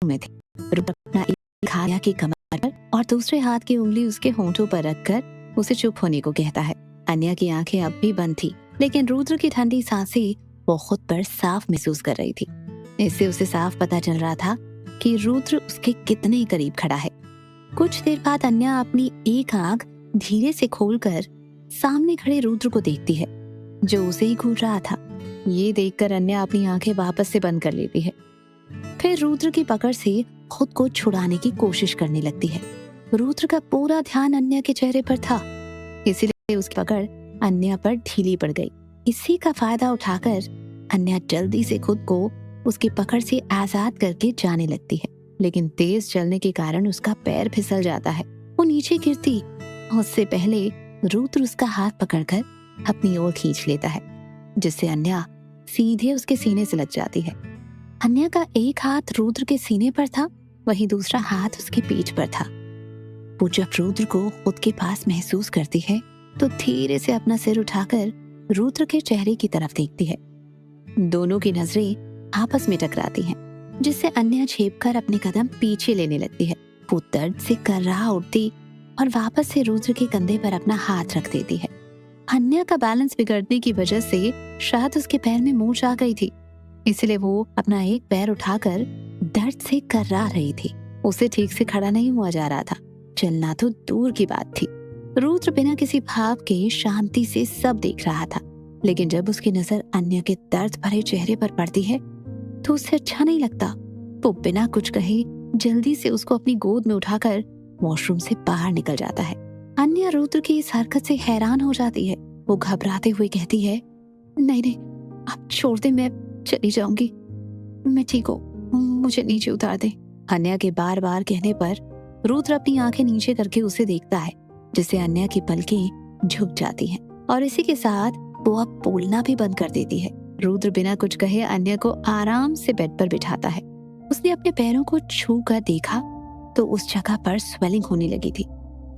में थे। रुद्र अपना एक हाथ अन्या की कमर पर और दूसरे हाथ की उंगली उसके होंठों पर रखकर उसे चुप होने को कहता है। अन्या की आंखें अब भी बंद थी, लेकिन रुद्र की ठंडी सांसें वो खुद पर साफ महसूस कर रही थी। इससे उसे साफ पता चल रहा था कि रुद्र उसके कितने करीब खड़ा है। कुछ देर बाद अन्या अपनी एक आंख धीरे से खोलकर सामने खड़े रुद्र को देखती है, जो उसे ही घूर रहा था। ये देखकर अन्या अपनी आंखें वापस से बंद कर लेती है। फिर रुद्र की पकड़ से खुद को छुड़ाने की कोशिश करने लगती है। रुद्र का पूरा ध्यान अन्या के चेहरे पर था, इसीलिए उसकी पकड़ अन्या पर ढीली पड़ गई। इसी का फायदा उठाकर अन्या जल्दी से खुद को उसकी पकड़ से आजाद करके जाने लगती है, लेकिन तेज चलने के कारण उसका पैर फिसल जाता है। वो नीचे गिरती उससे पहले रुद्र उसका हाथ पकड़कर अपनी ओर खींच लेता है, जिससे अन्या सीधे उसके सीने से लग जाती है। अन्या का एक हाथ रुद्र के सीने पर था, वहीं दूसरा हाथ उसकी पीठ पर था। वो जब रुद्र को खुद के पास महसूस करती है तो धीरे से अपना सिर उठाकर रुद्र के चेहरे की तरफ देखती है। दोनों की नजरें आपस में टकराती हैं, जिससे अन्या झेपकर अपने कदम पीछे लेने लगती है। वो दर्द से कर्राह उठती और वापस से रुद्र के कंधे पर अपना हाथ रख देती है। अन्या का बैलेंस बिगड़ने की वजह से शायद उसके पैर में मोच आ गई थी, इसलिए वो अपना एक पैर उठाकर दर्द से कर्रा रही थी। उसे ठीक से खड़ा नहीं हुआ जा रहा था, चलना तो दूर की बात थी। रुद्र बिना किसी भाव के शांति से सब देख रहा था, लेकिन जब उसकी नजर अन्या के दर्द भरे चेहरे पर पड़ती है तो उसे अच्छा नहीं लगता। वो बिना कुछ कहे जल्दी से उसको अपनी गोद में उठाकर वॉशरूम से बाहर निकल जाता है। अन्या रुद्र की इस हरकत से हैरान हो जाती है। वो घबराते हुए कहती है, नहीं नहीं, आप छोड़ दे, मैं चली जाऊंगी, मैं ठीक हूँ, मुझे नीचे उतार दे। अन्या के बार बार कहने पर रुद्र अपनी आंखें नीचे करके उसे देखता है, जिससे अन्या की पलकें झुक जाती हैं और इसी के साथ वो अब बोलना भी बंद कर देती है। रुद्र बिना कुछ कहे अन्या को आराम से बेड पर बिठाता है। उसने अपने पैरों को छू कर देखा तो उस जगह पर स्वेलिंग होने लगी थी।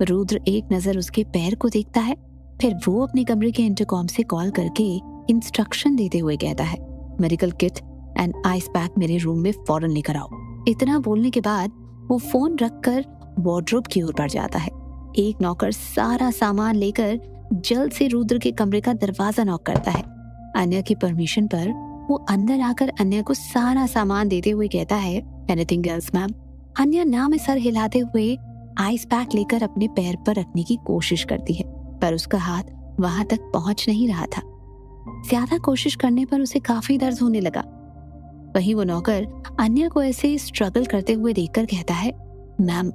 रुद्र एक नजर उसके पैर को देखता है, फिर वो अपने कमरे के इंटरकॉम से कॉल करके इंस्ट्रक्शन देते हुए कहता है, medical kit and ice pack मेरे रूम में फौरन लेकर आओ। इतना बोलने के बाद वो फोन रखकर वार्डरोब की ओर बढ़ जाता है। एक नौकर सारा सामान लेकर जल्द से रुद्र के कमरे का दरवाजा नॉक करता है। अन्या की परमिशन पर वो अंदर आकर अन्या को सारा सामान देते हुए कहता है, एनीथिंग एल्स मैम। अन्या ना में सर हिलाते हुए आइस पैक लेकर अपने पैर पर रखने की कोशिश करती है, पर उसका हाथ वहां तक पहुंच नहीं रहा था। ज्यादा कोशिश करने पर उसे काफी दर्द होने लगा। वहीं वो नौकर अन्या को ऐसे स्ट्रगल करते हुए देखकर कहता है, मैम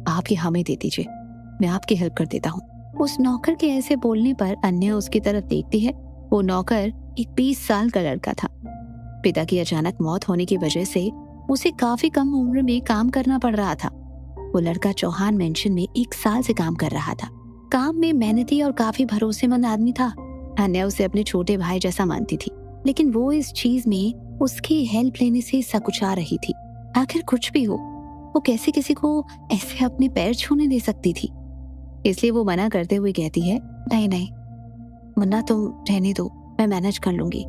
आप ये हमें दे दीजिए, मैं आपकी हेल्प कर देता हूँ। उस नौकर के ऐसे बोलने पर अन्या उसकी तरफ देखती है। वो नौकर एक 20 साल का लड़का था। पिता की अचानक मौत होने की वजह से उसे काफी कम उम्र में काम करना पड़ रहा था। वो लड़का चौहान मेंशन में 1 साल से काम कर रहा था। काम में मेहनती और काफी भरोसेमंद आदमी था। अन्या उसे अपने छोटे भाई जैसा मानती थी, लेकिन वो इस चीज में उसकी हेल्प लेने से सकुचा रही थी। आखिर कुछ भी हो, वो कैसे किसी को ऐसे अपने पैर छूने दे सकती थी। इसलिए वो मना करते हुए कहती है, नहीं नहीं मुन्ना, तुम रहने दो, मैं मैनेज कर लूंगी,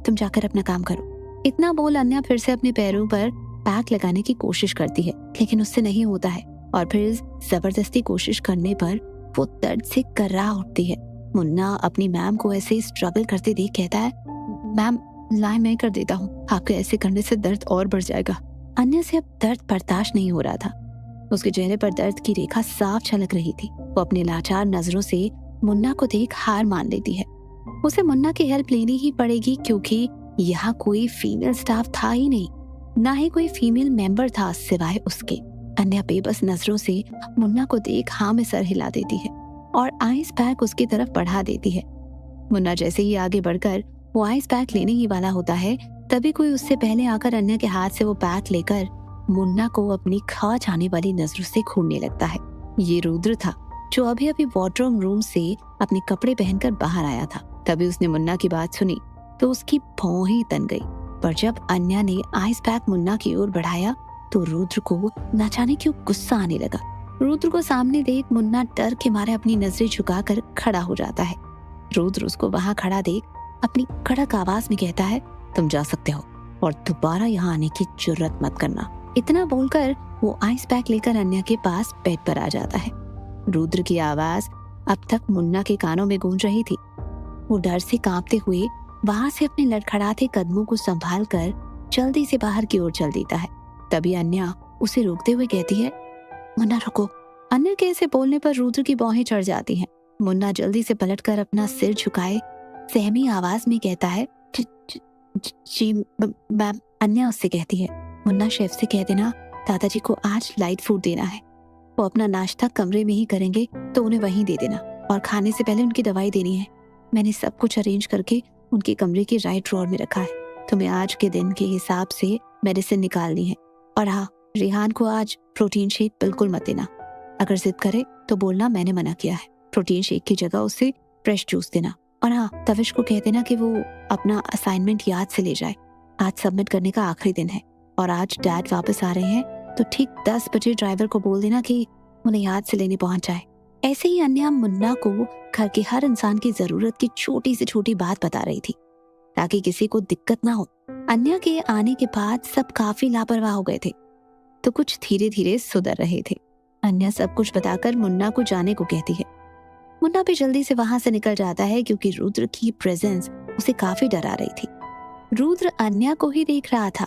तुम जाकर अपना काम करो। इतना बोल अन्या फिर से अपने पैरों पर पैक लगाने की कोशिश करती है, लेकिन उससे नहीं होता है और फिर जबरदस्ती कोशिश करने पर वो दर्द से कर्रा उठती है। मुन्ना अपनी मैम को ऐसे स्ट्रगल करते देख कहता है, मैम लाए मैं कर देता हूँ, आपके ऐसे करने से दर्द और बढ़ जाएगा। अन्या से अब दर्द बर्दाश्त नहीं हो रहा था। उसके चेहरे पर दर्द की रेखा साफ झलक रही थी। वो अपने लाचार नजरों से मुन्ना को देख हार मान लेती है। उसे मुन्ना की हेल्प लेनी ही पड़ेगी, क्योंकि यहाँ कोई फीमेल स्टाफ था ही नहीं, ना ही कोई फीमेल मेंबर था सिवाय उसके। अन्या बेबस नजरों से मुन्ना को देख हाँ में सर हिला देती है और आइस पैक उसकी तरफ बढ़ा देती है। मुन्ना जैसे ही आगे बढ़कर वो आइस पैक लेने ही वाला होता है, तभी कोई उससे पहले आकर अन्या के हाथ से वो पैक लेकर मुन्ना को अपनी खा जाने वाली नजरों से घूरने लगता है। ये रुद्र था, जो अभी अभी वार्डरोब रूम से अपने कपड़े पहनकर बाहर आया था। तभी उसने मुन्ना की बात सुनी तो उसकी भौं ही तन गई। पर जब अन्या ने आइस पैक मुन्ना की ओर बढ़ाया तो रुद्र को न जाने क्यों गुस्सा आने लगा। रुद्र को सामने देख मुन्ना डर के मारे अपनी नजरें झुकाकर खड़ा हो जाता है। रुद्र उसको वहां खड़ा देख अपनी कड़क आवाज में कहता है, तुम जा सकते हो और दोबारा यहाँ आने की जुर्रत मत करना। इतना बोलकर वो आइस पैक लेकर अन्या के पास बेड पर आ जाता है। रुद्र की आवाज अब तक मुन्ना के कानों में गूंज रही थी। वो डर से कांपते हुए वहां से अपने लड़खड़ाते कदमों को संभाल कर जल्दी से बाहर की ओर चल देता है। तभी अन्या उसे रोकते हुए कहती है, मुन्ना रुको। अन्या के ऐसे बोलने पर रुद्र की भौहें चढ़ जाती हैं। मुन्ना जल्दी से पलटकर अपना सिर झुकाए सहमी आवाज में कहता है, जी मैम। अन्या उससे कहती है, मुन्ना शेफ से कह देना दादाजी को आज लाइट फूड देना है। वो अपना नाश्ता कमरे में ही करेंगे तो उन्हें वहीं दे देना, और खाने से पहले उनकी दवाई देनी है। मैंने सब कुछ अरेंज करके उनके कमरे के राइट ड्रॉअर में रखा है। तुम्हें आज के दिन के हिसाब से मेडिसिन निकालनी है। और हाँ, रेहान को आज प्रोटीन शेक बिल्कुल मत देना। अगर जिद करे तो बोलना मैंने मना किया है। प्रोटीन शेक की जगह उसे फ्रेश जूस देना। और हाँ, तविश को कह देना कि वो अपना असाइनमेंट याद से ले जाए। आज सबमिट करने का आखिरी दिन है और आज डैड वापस आ रहे हैं, तो ठीक 10 बजे ड्राइवर को बोल देना कि उन्हें याद से लेने पहुंच जाए। ऐसे ही अन्या मुन्ना को घर के हर इंसान की जरूरत की छोटी से छोटी बात बता रही थी ताकि किसी को दिक्कत ना हो। अन्या के आने के बाद सब काफी लापरवाह हो गए थे, तो कुछ धीरे धीरे सुधर रहे थे। अन्या सब कुछ बताकर मुन्ना को जाने को कहती है। मुन्ना भी जल्दी से वहां से निकल जाता है क्योंकि रुद्र की प्रेजेंस उसे काफी डरा रही थी। रुद्र अन्या को ही देख रहा था।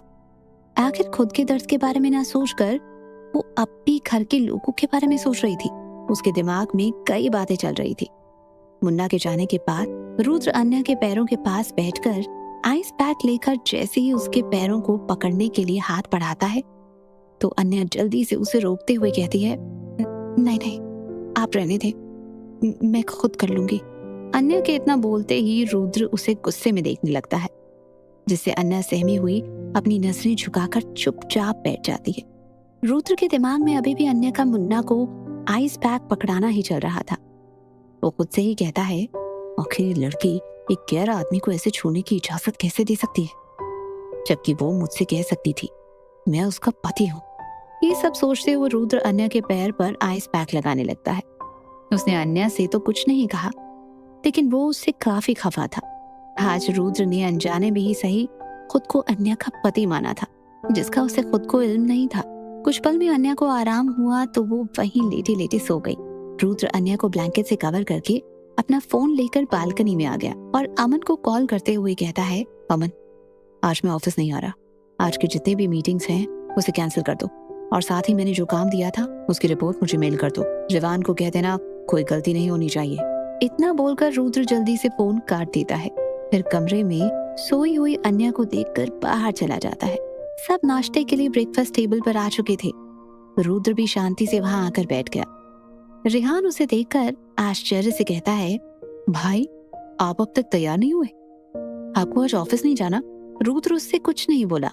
आखिर खुद के दर्द के बारे में ना सोचकर वो अब भी घर के लोगों के बारे में सोच रही थी। उसके दिमाग में कई बातें चल रही थी। मुन्ना के जाने के बाद रुद्र अन्या के पैरों के पास बैठकर आइस पैक लेकर जैसे ही उसके पैरों को पकड़ने के लिए हाथ बढ़ाता है तो अन्या जल्दी से उसे रोकते हुए कहती है, नहीं नहीं, आप रहने दे, मैं खुद कर लूंगी। अन्या के इतना बोलते ही रुद्र उसे गुस्से में देखने लगता है, जिससे अन्या सहमी हुई अपनी नजरें झुकाकर चुपचाप बैठ जाती है। रुद्र के दिमाग में अभी भी अन्या का मुन्ना को आइस पैक पकड़ाना ही चल रहा था। वो खुद से ही कहता है, आखिर लड़की एक गैर आदमी को ऐसे छूने की इजाजत कैसे दे सकती है, जबकि वो मुझसे कह सकती थी मैं उसका पति हूँ। ये सब सोचते हुए रुद्र अन्या के पैर पर आइस पैक लगाने लगता है। उसने अन्या से तो कुछ नहीं कहा, लेकिन वो उससे काफी खफा था। आज रुद्र ने अनजाने में ही सही खुद को अन्या का पति माना था, जिसका उसे खुद को इल्म नहीं था। कुछ पल में अन्या को आराम हुआ तो वो वहीं लेटे लेटे सो गई। रुद्र अन्या को ब्लैंकेट से कवर करके अपना फोन लेकर बालकनी में आ गया और अमन को कॉल करते हुए कहता है, अमन, आज मैं ऑफिस नहीं आ रहा। आज के जितने भी मीटिंग्स हैं उसे कैंसिल कर दो, और साथ ही मैंने जो काम दिया था उसकी रिपोर्ट मुझे मेल कर दो। रिवान को कह देना कोई गलती नहीं होनी चाहिए। इतना बोलकर रुद्र जल्दी से फोन काट देता है। फिर कमरे में सोई हुई अन्या को देखकर बाहर चला जाता है। सब नाश्ते के लिए ब्रेकफास्ट टेबल पर आ चुके थे। रुद्र भी शांति से वहां आकर बैठ गया। रेहान उसे देखकर आश्चर्य से कहता है, भाई आप अब तक तैयार नहीं हुए? आपको आज ऑफिस नहीं जाना? रुद्र उससे कुछ नहीं बोला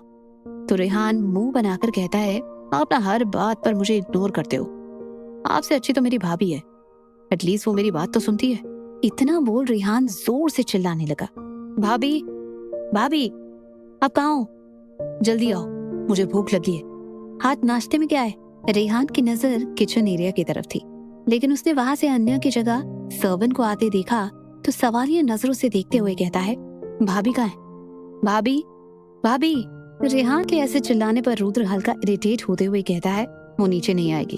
तो रेहान मुंह बनाकर कहता है, आप ना हर बात पर मुझे इग्नोर करते हो। आपसे अच्छी तो मेरी भाभी है, एटलीस्ट वो मेरी बात तो सुनती है। इतना बोल रेहान जोर से चिल्लाने लगा, भाभी भाभी आप कहाँ हो? जल्दी आओ, मुझे भूख लगी है। हाथ नाश्ते में क्या है? रेहान की नजर किचन एरिया की तरफ थी, लेकिन उसने वहां से अन्या की जगह सर्वेंट को आते देखा तो सवालिया नजरों से देखते हुए कहता है, भाभी कहाँ है? भाभी भाभी। रेहान के ऐसे चिल्लाने पर रुद्र हल्का इरिटेट होते हुए कहता है, वो नीचे नहीं आएगी,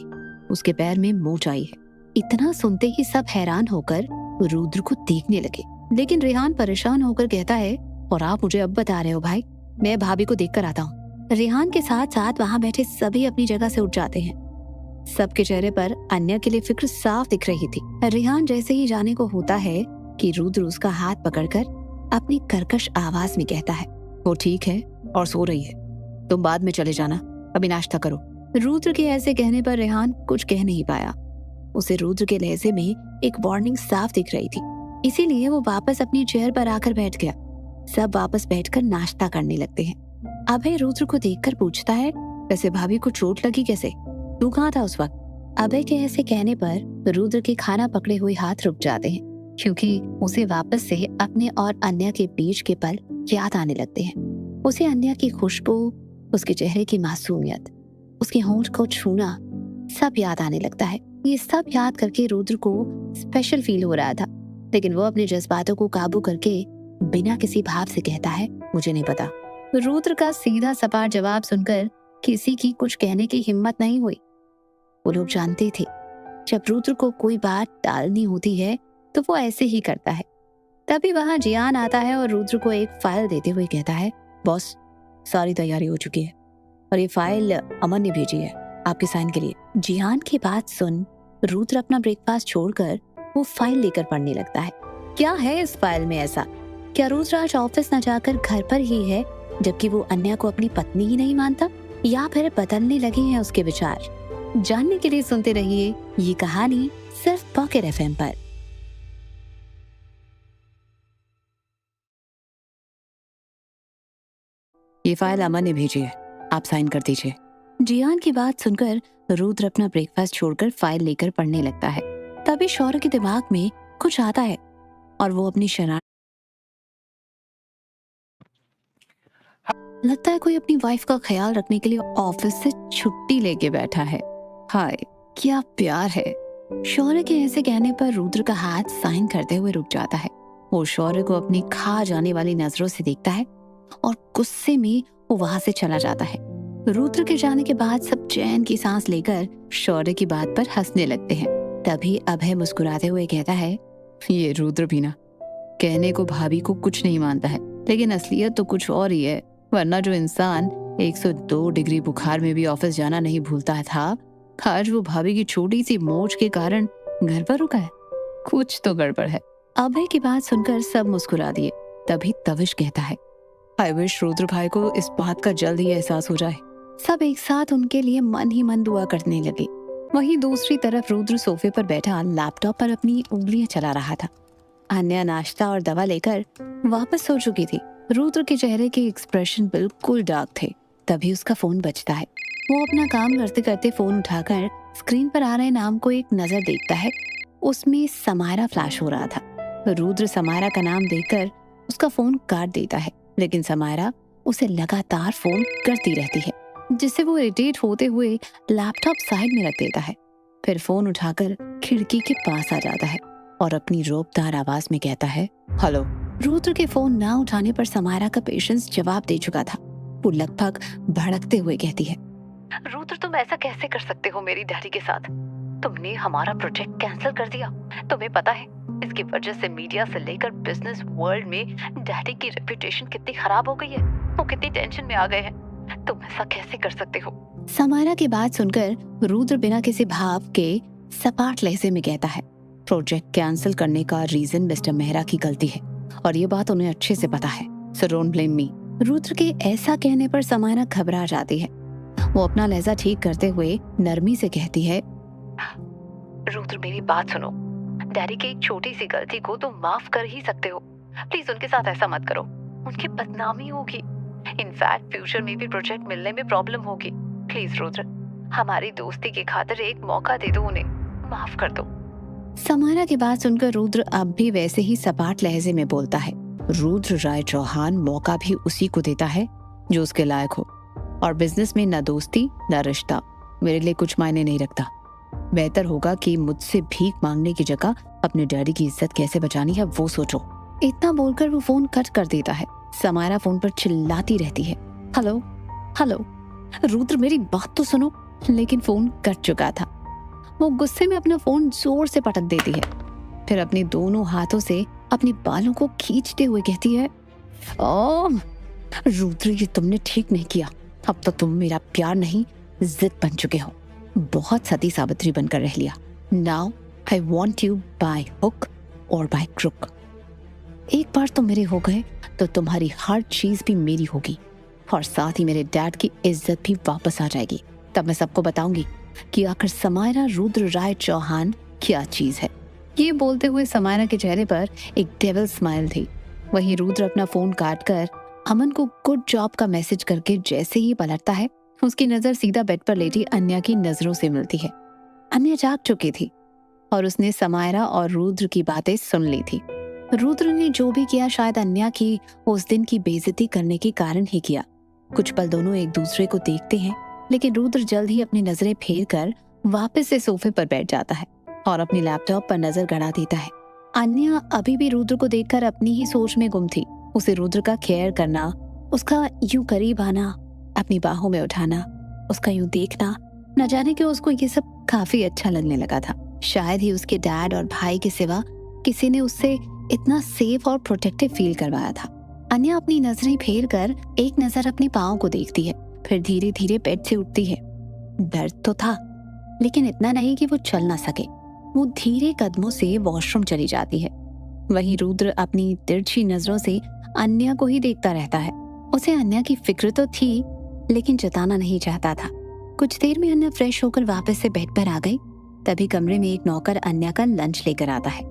उसके पैर में मोच आई है। इतना सुनते ही सब हैरान होकर रुद्र को देखने लगे, लेकिन रेहान परेशान होकर कहता है, और आप मुझे अब बता रहे हो भाई? मैं भाभी को देखकर आता हूँ। रेहान के साथ साथ वहाँ बैठे सभी अपनी जगह से उठ जाते हैं। सबके चेहरे पर अन्या के लिए फिक्र साफ दिख रही थी। रेहान जैसे ही जाने को होता है कि रुद्र उसका हाथ पकड़कर अपनी कर्कश आवाज में कहता है, वो ठीक है और सो रही है, तुम बाद में चले जाना, अभी नाश्ता करो। रुद्र के ऐसे कहने पर रेहान कुछ कह नहीं पाया। उसे रुद्र के लहजे में एक वार्निंग साफ दिख रही थी, इसीलिए वो वापस अपनी चेयर पर आकर बैठ गया। सब वापस बैठकर नाश्ता करने लगते हैं। अभय रुद्र को देखकर पूछता है, वैसे भाभी को चोट लगी कैसे? तू कहाँ था उस वक्त? अभय के ऐसे कहने पर रुद्र के खाना पकड़े हुए हाथ रुक जाते हैं, क्योंकि उसे वापस से अपने और अन्या के बीच के पल याद आने लगते हैं। उसे अन्या की खुशबू, उसके चेहरे की मासूमियत, उसके होंठ को छूना सब याद आने लगता है। ये सब याद करके रुद्र को स्पेशल फील हो रहा था, लेकिन वो अपने जज्बातों को काबू करके बिना किसी भाव से कहता है, मुझे नहीं पता। रुद्र का सीधा सपाट जवाब सुनकर किसी की कुछ कहने की हिम्मत नहीं हुई। वो लोग जानते थे जब रुद्र को कोई बात टालनी होती है तो वो ऐसे ही करता है। तभी वहां जियान आता है और रुद्र को एक फाइल देते हुए कहता है, बॉस सारी तैयारी हो चुकी है और ये फाइल अमन ने भेजी है आपके साइन के लिए। जियान की बात सुन रुद्र अपना ब्रेकफास्ट छोड़कर वो फाइल लेकर पढ़ने लगता है। क्या है इस फाइल में ऐसा? क्या रुद्र आज ऑफिस न जाकर घर पर ही है जबकि वो अन्या को अपनी पत्नी ही नहीं मानता, या फिर बदलने लगे हैं उसके विचार? जानने के लिए सुनते रहिए ये कहानी सिर्फ पॉकेट एफएम पर। ये फाइल अमन ने भेजी है, आप साइन कर दीजिए। जियान की बात सुनकर रुद्र अपना ब्रेकफास्ट छोड़कर फाइल लेकर पढ़ने लगता है। तभी शौर्य के दिमाग में कुछ आता है और वो अपनी शरारत, लगता है कोई अपनी वाइफ का ख्याल रखने के लिए ऑफिस से छुट्टी लेके बैठा है। हाय क्या प्यार है। शौर्य के ऐसे कहने पर रुद्र का हाथ साइन करते हुए रुक जाता है। वो शौर्य को अपनी खा जाने वाली नजरों से देखता है और गुस्से में वो वहां से चला जाता है। रुद्र के जाने के बाद सब चैन की सांस लेकर शौर्य की बात पर हंसने लगते हैं। तभी अभय मुस्कुराते हुए कहता है, ये रुद्र भी ना कहने को भाभी को कुछ नहीं मानता है, लेकिन असलियत तो कुछ और ही है। वरना जो इंसान 102 डिग्री बुखार में भी ऑफिस जाना नहीं भूलता था, आज वो भाभी की छोटी सी मोच के कारण घर पर रुका है। कुछ तो गड़बड़ है। अभय की बात सुनकर सब मुस्कुरा दिए। तभी तविश कहता है, आई विश रुद्र भाई को इस बात का जल्द ही एहसास हो जाए। सब एक साथ उनके लिए मन ही मन दुआ करने लगे। वहीं दूसरी तरफ रुद्र सोफे पर बैठा लैपटॉप पर अपनी उंगलियां चला रहा था। अन्या नाश्ता और दवा लेकर वापस सो चुकी थी। रुद्र के चेहरे के एक्सप्रेशन बिल्कुल डार्क थे। तभी उसका फोन बजता है। वो अपना काम करते करते फोन उठाकर स्क्रीन पर आ रहे नाम को एक नजर देखता है। उसमें समायरा फ्लैश हो रहा था। रुद्र समायरा का नाम देखकर उसका फोन काट देता है, लेकिन समायरा उसे लगातार फोन करती रहती है, जिससे वो इरिटेट होते हुए लैपटॉप साइड में रख देता है। फिर फोन उठाकर खिड़की के पास आ जाता है और अपनी रोबदार आवाज में कहता है, हेलो। रुद्र के फोन ना उठाने पर समायरा का पेशेंस जवाब दे चुका था। वो लगभग भड़कते हुए कहती है, रुद्र तुम ऐसा कैसे कर सकते हो मेरी डैडी के साथ? तुमने हमारा प्रोजेक्ट कैंसिल कर दिया। तुम्हें पता है इसकी वजह से मीडिया से लेकर बिजनेस वर्ल्ड में डैडी की रेपुटेशन कितनी खराब हो गई है। वो कितनी टेंशन में आ गए हैं। तुम ऐसा कैसे कर सकते हो? समायरा की बात सुनकर रुद्र बिना किसी भाव के सपाट लहजे में कहता है, प्रोजेक्ट कैंसिल करने का रीजन मिस्टर मेहरा की गलती है और ये बात उन्हें अच्छे से पता है, so don't blame me. Rudra के ऐसा कहने पर समायरा घबरा जाती है। वो अपना लहजा ठीक करते हुए नरमी से कहती है, रुद्र मेरी बात सुनो। डैडी की एक छोटी सी गलती को तुम माफ कर ही सकते हो। प्लीज उनके साथ ऐसा मत करो, उनकी बदनामी होगी। इनफैक्ट फ्यूचर में भी प्रोजेक्ट मिलने में प्रॉब्लम होगी। प्लीज रुद्र, हमारी दोस्ती की खातिर एक मौका दे दो, उन्हें माफ कर दो। समायरा की बात सुनकर रुद्र अब भी वैसे ही सपाट लहजे में बोलता है, रुद्र राय चौहान मौका भी उसी को देता है जो उसके लायक हो, और बिजनेस में न दोस्ती न रिश्ता मेरे लिए कुछ मायने नहीं रखता। बेहतर होगा कि मुझसे भीख मांगने की जगह अपने डैडी की इज्जत कैसे बचानी है वो सोचो। इतना बोलकर वो फोन कट कर देता है। समायरा फोन पर चिल्लाती रहती है, हेलो हेलो। रुद्र मेरी बात तो सुनो। लेकिन फोन कट चुका था। वो गुस्से में अपना फोन जोर से पटक देती है। फिर अपने दोनों हाथों से अपने बालों को खींचते हुए कहती है, ओह रुद्र ये तुमने ठीक नहीं किया। अब तो तुम मेरा प्यार नहीं जिद बन चुके हो। बहुत सती सावित्री बनकर रह लिया। Now I want you by hook और बाय क्रुक। एक बार तुम मेरे हो गए तो तुम्हारी हर चीज भी मेरी होगी और साथ ही मेरे डैड की इज्जत भी वापस आ जाएगी। तब मैं सबको बताऊंगी कि आखिर समायरा रुद्र राय चौहान क्या चीज है। ये बोलते हुए समायरा के चेहरे पर एक डेविल स्माइल थी। वहीं रुद्र अपना फोन काटकर अमन को गुड जॉब का मैसेज करके जैसे ही पलटता है, उसकी नजर सीधा बेड पर लेटी अन्या की नजरों से मिलती है। अन्या जाग चुकी थी और उसने समायरा और रुद्र की बातें सुन ली थी। रुद्र ने जो भी किया शायद अन्या की उस दिन की बेइज्जती करने के कारण ही किया। कुछ पल दोनों एक दूसरे को देखते हैं, लेकिन रुद्र जल्द ही अपनी नजरें फेर कर वापस से सोफे पर बैठ जाता है और अपनी लैपटॉप पर नजर गड़ा देता है। अन्या अभी भी रुद्र को देखकर अपनी ही सोच में गुम थी। उसे रुद्र का केयर करना, उसका यूं करीब आना, अपनी बाहों में उठाना उसका यूं देखना, न जाने क्यों उसको ये सब काफी अच्छा लगने लगा था। शायद ही उसके डैड और भाई के सिवा किसी ने उससे इतना सेफ और प्रोटेक्टिव फील करवाया था। अन्या अपनी नजरें फेर कर एक नजर अपने पाँव को देखती है, फिर धीरे धीरे बेड से उठती है। दर्द तो था, लेकिन इतना नहीं कि वो चल ना सके। वो धीरे कदमों से वॉशरूम चली जाती है। वहीं रुद्र अपनी तिरछी नजरों से अन्या को ही देखता रहता है। उसे अन्या की फिक्र तो थी, लेकिन जताना नहीं चाहता था। कुछ देर में अन्या फ्रेश होकर वापस से बेड पर आ गई। तभी कमरे में एक नौकर अन्या का लंच लेकर आता है।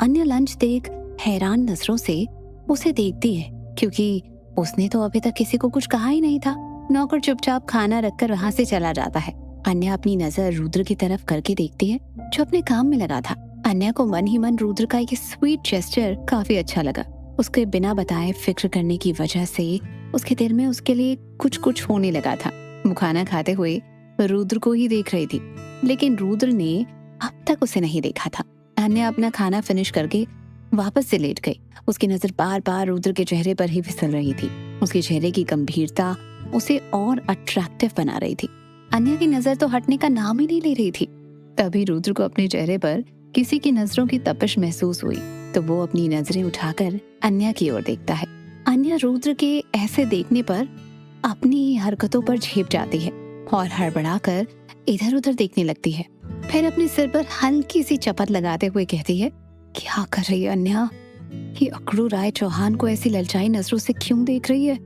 अन्या लंच देख हैरान नजरों से उसे देखती है, क्योंकि उसने तो अभी तक किसी को कुछ कहा ही नहीं था। नौकर चुपचाप खाना रखकर वहां से चला जाता है। अन्या अपनी नजर रुद्र की तरफ करके देखती है, जो अपने काम में लगा था। अन्या को मन ही मन रुद्र का ये स्वीट जेस्चर काफी अच्छा लगा। उसके बिना बताए फिक्र करने की वजह से उसके दिल में उसके लिए कुछ कुछ होने लगा था। वो खाना खाते हुए रुद्र को ही देख रही थी, लेकिन रुद्र ने अब तक उसे नहीं देखा था। अन्या अपना खाना फिनिश करके वापस से लेट गई। उसकी नजर बार बार रुद्र के चेहरे पर ही फिसल रही थी। उसके चेहरे की गंभीरता उसे और अट्रैक्टिव बना रही थी। अन्या की नजर तो हटने का नाम ही नहीं ले रही थी। तभी रुद्र को अपने चेहरे पर किसी की नजरों की तपिश महसूस हुई, तो वो अपनी नजरें उठाकर अन्या की ओर देखता है। अन्या रुद्र के ऐसे देखने पर अपनी ही हरकतों पर झेप जाती है और हड़बड़ाकर इधर उधर देखने लगती है। फिर अपने सिर पर हल्की सी चपत लगाते हुए कहती है, क्या कर रही है अन्या? ये अकड़ू राय चौहान को ऐसी ललचाई नजरों से क्यों देख रही है?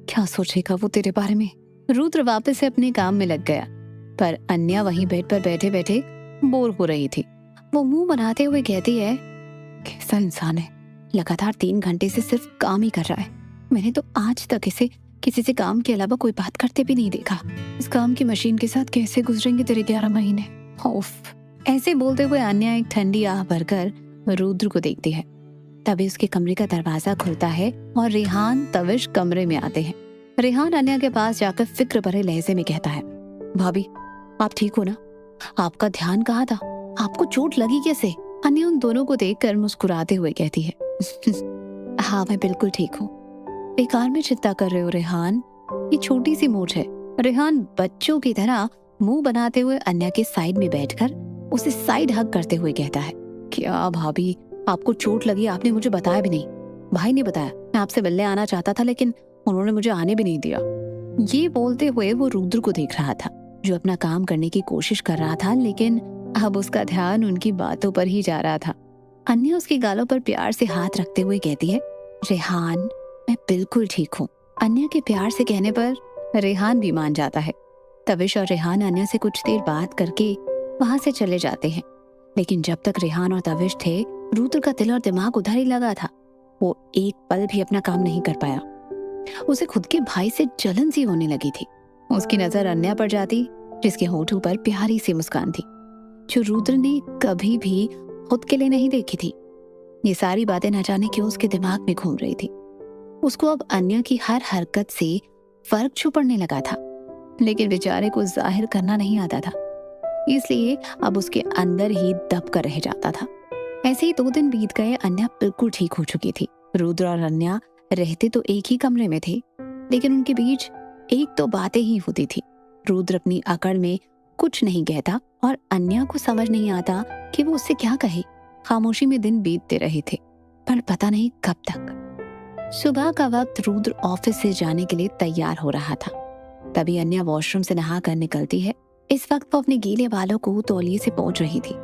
क्या सोचेगा वो तेरे बारे में? रुद्र वापस से अपने काम में लग गया, पर अन्या वहीं बेड पर बैठे बैठे बोर हो रही थी। वो मुंह बनाते हुए कहती है, कैसा इंसान है, लगातार 3 घंटे से सिर्फ काम ही कर रहा है। मैंने तो आज तक इसे किसी से काम के अलावा कोई बात करते भी नहीं देखा। इस काम की मशीन के साथ कैसे गुजरेंगे तेरे 11 महीने? उफ। ऐसे बोलते हुए अन्या एक ठंडी आह भरकर रुद्र को देखती है। तभी उसके कमरे का दरवाजा खुलता है और रेहान तविश कमरे में आते हैं। रेहान अन्या के पास जाकर फिक्र भरे लहजे में कहता है, भाभी आप ठीक हो ना? आपका ध्यान कहाँ था? आपको चोट लगी कैसे? अन्या उन दोनों को देखकर मुस्कुराते हुए कहती है, हाँ मैं बिल्कुल ठीक हूँ। बेकार में चिंता कर रहे हो रेहान, ये छोटी सी मोच है। रेहान बच्चों की तरह मुंह बनाते हुए अन्या के साइड में बैठकर उसे साइड हग करते हुए कहता है, क्या भाभी आपको चोट लगी? आपने मुझे बताया भी नहीं। भाई ने बताया, मैं आपसे मिलने आना चाहता था, लेकिन उन्होंने मुझे आने भी नहीं दिया। ये बोलते हुए वो रुद्र को देख रहा था, जो अपना काम करने की कोशिश कर रहा था, लेकिन अब उसका ध्यान उनकी बातों पर ही जा रहा था। अन्या उसके गालों पर प्यार से हाथ रखते हुए कहती है, रेहान मैं बिल्कुल ठीक हूँ। अन्या के प्यार से कहने पर रेहान भी मान जाता है। तविश और रेहान अन्या से कुछ देर बात करके वहां से चले जाते हैं, लेकिन जब तक रेहान और तविश थे, रुद्र का दिल और दिमाग उधर ही लगा था। वो एक पल भी अपना काम नहीं कर पाया। उसे खुद के भाई से जलन सी होने लगी थी। उसकी नजर अन्या पर जाती, जिसके होठों पर प्यारी सी मुस्कान थी, जो रुद्र ने कभी भी खुद के लिए नहीं देखी थी। ये सारी बातें न जाने क्यों उसके दिमाग में घूम रही थी। उसको अब अन्या की हर हरकत से फर्क छू पड़ने लगा था, लेकिन बेचारे को जाहिर करना नहीं आता था, इसलिए अब उसके अंदर ही दब कर रह जाता था। ऐसे ही 2 दिन बीत गए। अन्या बिल्कुल ठीक हो चुकी थी। रुद्र और अन्या रहते तो एक ही कमरे में थे, लेकिन उनके बीच एक तो बातें ही होती थी। रुद्र अपनी अकड़ में कुछ नहीं कहता और अन्या को समझ नहीं आता कि वो उससे क्या कहे। खामोशी में दिन बीतते रहे थे, पर पता नहीं कब तक। सुबह का वक्त रुद्र ऑफिस से जाने के लिए तैयार हो रहा था। तभी अन्या वॉशरूम से नहा कर निकलती है। इस वक्त वो अपने गीले बालों को तौलिए से पोंछ रही थी।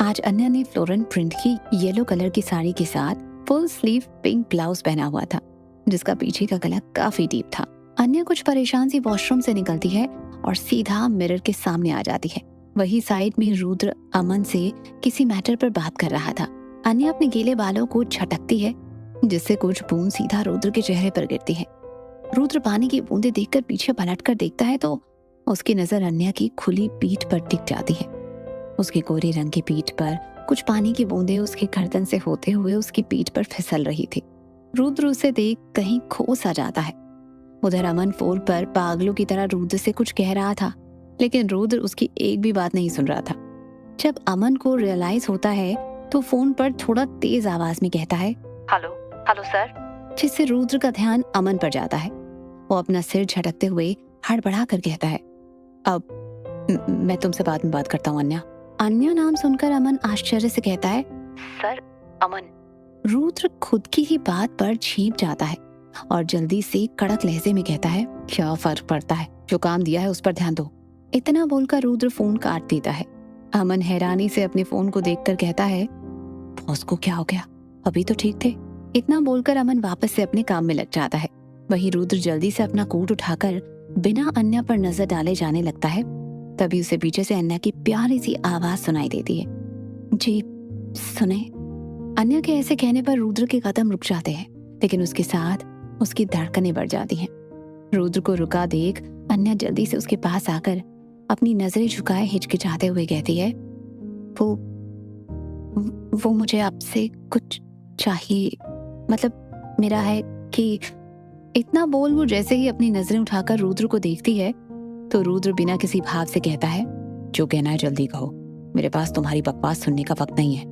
आज अन्या ने फ्लोरल प्रिंट की येलो कलर की साड़ी के साथ फुल स्लीव पिंक ब्लाउज पहना हुआ था, जिसका पीछे का गला काफी डीप था। अन्या कुछ परेशान सी वॉशरूम से निकलती है और सीधा मिरर के सामने आ जाती है। वही साइड में रुद्र अमन से किसी मैटर पर बात कर रहा था। अन्या अपने गीले बालों को झटकती है, जिससे कुछ बूंद सीधा रुद्र के चेहरे पर गिरती है। रुद्र पानी की बूंदें देखकर पीछे पलटकर देखता है तो उसकी नजर अन्या की खुली पीठ पर टिक जाती है। उसके गोरे रंग की पीठ पर कुछ पानी की बूंदें उसके गर्दन से होते हुए उसकी पीठ पर फिसल रही थी। रुद्र उसे देख कहीं खो सा जाता है। उधर अमन फोन पर पागलों की तरह रुद्र से कुछ कह रहा था, लेकिन रुद्र उसकी एक भी बात नहीं सुन रहा था। जब अमन को रियलाइज होता है तो फोन पर थोड़ा तेज आवाज में कहता है, हेलो हेलो सर, जिससे रुद्र का ध्यान अमन पर जाता है। वो अपना सिर झटकते हुए हड़बड़ा कर कहता है, मैं तुमसे बाद में बात करता हूँ अन्या। अन्या नाम सुनकर अमन आश्चर्य से कहता है, सर अमन। रुद्र खुद की ही बात पर झींप जाता है और जल्दी से कड़क लहजे में कहता है, क्या फर्क पड़ता है, जो काम दिया है उस पर ध्यान दो। इतना बोलकर रुद्र फोन काट देता है। अमन हैरानी से अपने फोन को देखकर कहता है, बॉस को क्या हो गया, अभी तो ठीक थे। इतना बोलकर अमन वापस से अपने काम में लग जाता है। वहीं रुद्र जल्दी से अपना कोट उठाकर बिना अन्या पर नजर डाले जाने लगता है। तभी उसे पीछे से अन्या की प्यारी सी आवाज सुनाई देती है, जी सुने। अन्या के ऐसे कहने पर रुद्र के कदम रुक जाते हैं, लेकिन उसके साथ उसकी धड़कनें बढ़ जाती हैं। रुद्र को रुका देख अन्या जल्दी से उसके पास आकर अपनी नजरें झुकाए हिचकिचाते हुए कहती है, वो मुझे आपसे कुछ चाहिए, मतलब मेरा है कि। इतना बोल वो जैसे ही अपनी नजरें उठाकर रुद्र को देखती है तो रुद्र बिना किसी भाव से कहता है, जो कहना है जल्दी कहो, मेरे पास तुम्हारी बकवास सुनने का वक्त नहीं है।